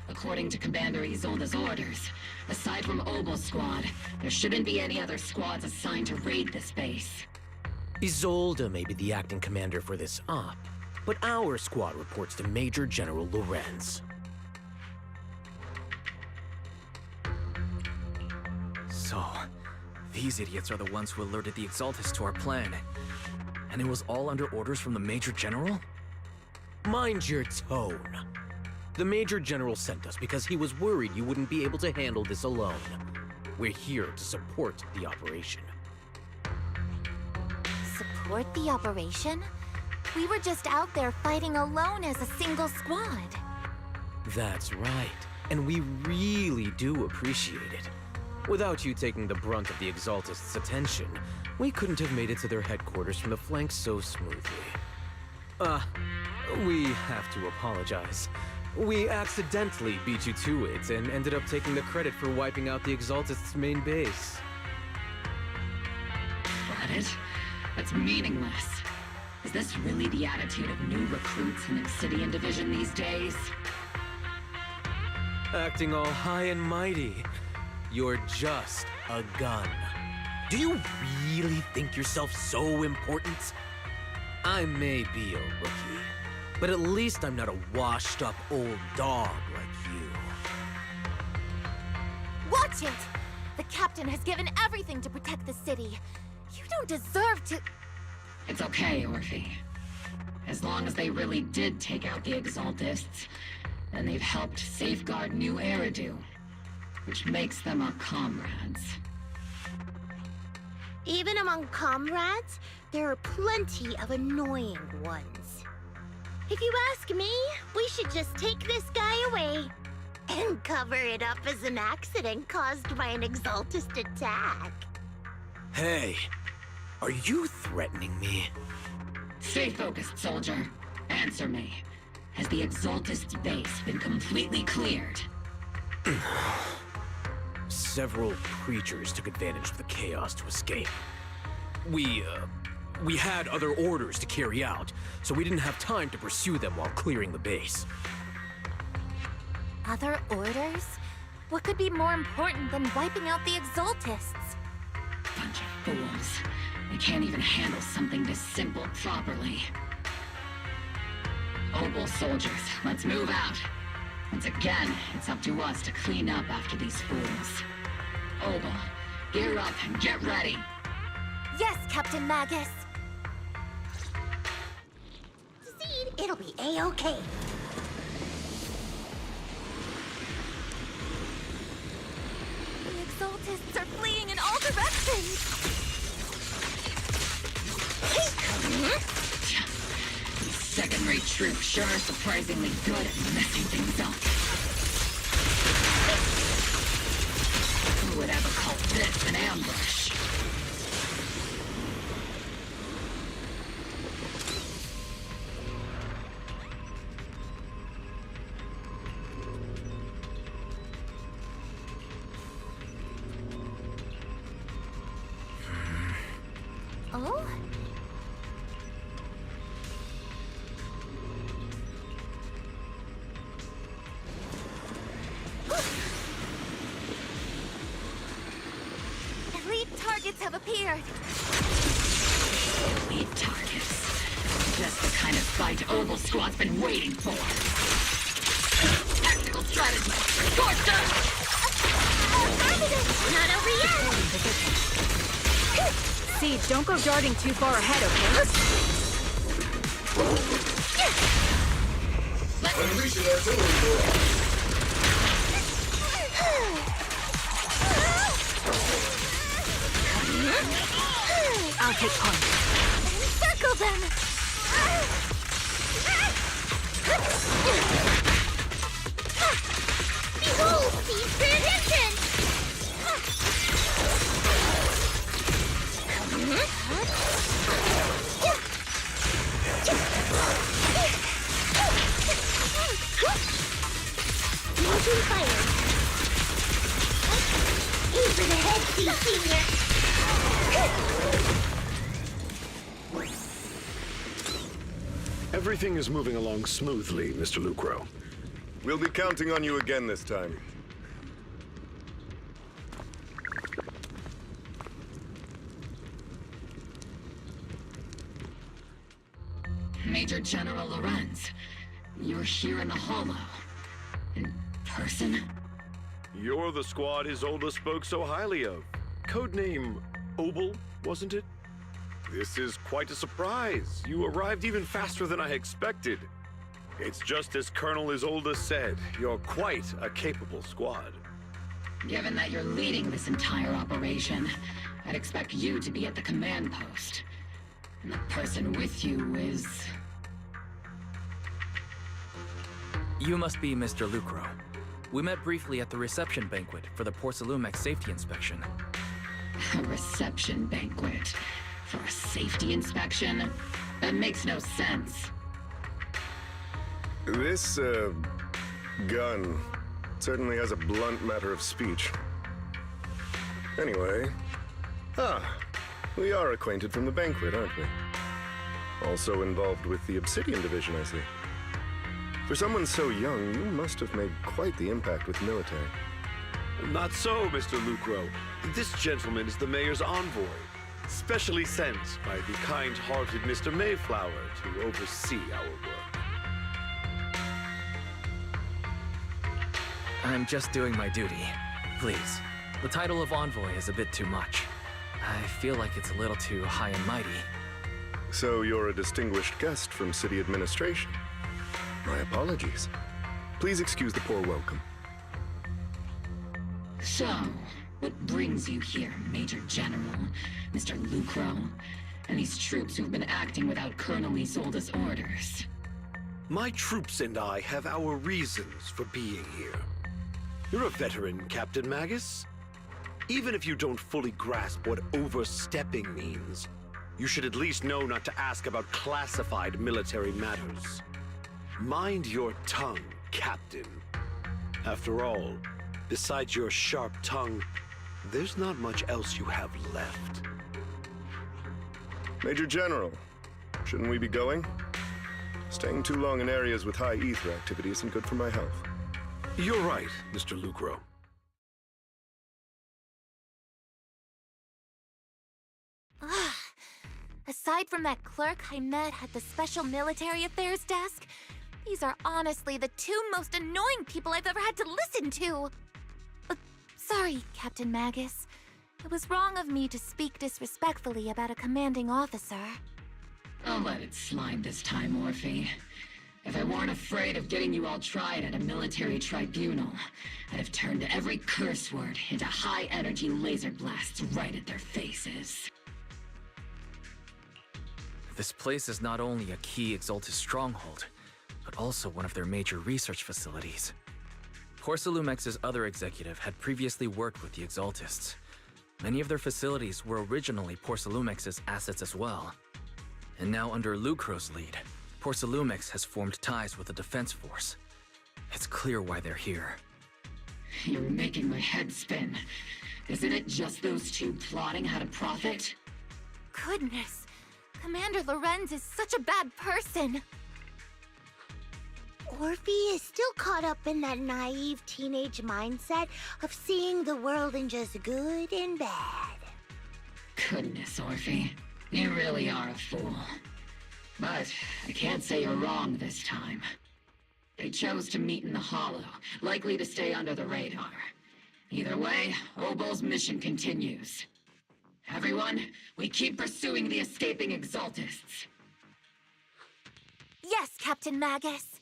According to Commander Isolde's orders, aside from Obel Squad, there shouldn't be any other squads assigned to raid this base. Isolde may be the acting commander for this op, but our squad reports to Major General Lorenz. So, these idiots are the ones who alerted the Exaltus to our plan. And it was all under orders from the Major General? Mind your tone. The Major General sent us because he was worried you wouldn't be able to handle this alone. We're here to support the operation. Support the operation? We were just out there fighting alone as a single squad. That's right, and we really do appreciate it. Without you taking the brunt of the Exaltist's attention, we couldn't have made it to their headquarters from the flank so smoothly. We have to apologize. We accidentally beat you to it and ended up taking the credit for wiping out the Exaltist's main base. Credit? That's meaningless. Is this really the attitude of new recruits in Obsidian Division these days? Acting all high and mighty. You're just a gun. Do you really think yourself so important? I may be a rookie, but at least I'm not a washed-up old dog like you. Watch it! The captain has given everything to protect the city. You don't deserve to... It's okay, Orphe. As long as they really did take out the Exaltists, then they've helped safeguard New Eridu, which makes them our comrades. Even among comrades, there are plenty of annoying ones. If you ask me, we should just take this guy away and cover it up as an accident caused by an Exaltist attack. Hey, are you threatening me? Stay focused, soldier. Answer me. Has the Exaltist's base been completely cleared? Several creatures took advantage of the chaos to escape. We had other orders to carry out, so we didn't have time to pursue them while clearing the base. Other orders? What could be more important than wiping out the Exaltists? Bunch of fools. They can't even handle something this simple properly. Obel soldiers, let's move out. Once again, it's up to us to clean up after these fools. Obel, gear up and get ready. Yes, Captain Magus. Seed, it'll be A-okay. The Exaltists are fleeing in all directions. These second-rate troops sure are surprisingly good at messing things up. Who would ever call this an ambush? Oh? Elite targets have appeared. Elite targets. Just the kind of fight Obel Squad's been waiting for. Tactical strategy. Scorched earth! Not over yet! Siege, don't go darting too far ahead, okay? Unleashing artillery door. I'll take point. Circle them! Behold, seize their attention! Motion fired. Aim for the head, Senior. Everything is moving along smoothly, Mr. Lucro. We'll be counting on you again this time. Major General Lorenz, you're here in the Hollow. In person? You're the squad Isolde spoke so highly of. Codename Obel, wasn't it? This is quite a surprise. You arrived even faster than I expected. It's just as Colonel Isolde said. You're quite a capable squad. Given that you're leading this entire operation, I'd expect you to be at the command post. And the person with you is... You must be Mr. Lucro. We met briefly at the reception banquet for the Porcelumex safety inspection. A reception banquet? For a safety inspection? That makes no sense. This, gun certainly has a blunt matter of speech. Anyway... we are acquainted from the banquet, aren't we? Also involved with the Obsidian Division, I see. For someone so young, you must have made quite the impact with the military. Not so, Mr. Lucro. This gentleman is the mayor's envoy, specially sent by the kind-hearted Mr. Mayflower to oversee our work. I'm just doing my duty. Please. The title of envoy is a bit too much. I feel like it's a little too high and mighty. So you're a distinguished guest from city administration. My apologies. Please excuse the poor welcome. So, what brings you here, Major General, Mr. Lucro, and these troops who've been acting without Colonel Isolde's orders? My troops and I have our reasons for being here. You're a veteran, Captain Magus. Even if you don't fully grasp what overstepping means, You should at least know not to ask about classified military matters. Mind your tongue, Captain. After all, besides your sharp tongue, there's not much else you have left. Major General, shouldn't we be going? Staying too long in areas with high ether activity isn't good for my health. You're right, Mr. Lucro. Aside from that clerk I met at the Special Military Affairs desk, these are honestly the two most annoying people I've ever had to listen to. Sorry, Captain Magus. It was wrong of me to speak disrespectfully about a commanding officer. I'll let it slide this time, Orphe. If I weren't afraid of getting you all tried at a military tribunal, I'd have turned every curse word into high-energy laser blasts right at their faces. This place is not only a key Exaltus stronghold, but also one of their major research facilities. Porcelumex's other executive had previously worked with the Exaltists. Many of their facilities were originally Porcelumex's assets as well. And now under Lucro's lead, Porcelumex has formed ties with the defense force. It's clear why they're here. You're making my head spin. Isn't it just those two plotting how to profit? Goodness, Commander Lorenz is such a bad person. Orphe is still caught up in that naive teenage mindset of seeing the world in just good and bad. Goodness, Orphe. You really are a fool. But I can't say you're wrong this time. They chose to meet in the Hollow, likely to stay under the radar. Either way, Obol's mission continues. Everyone, we keep pursuing the escaping Exaltists. Yes, Captain Magus.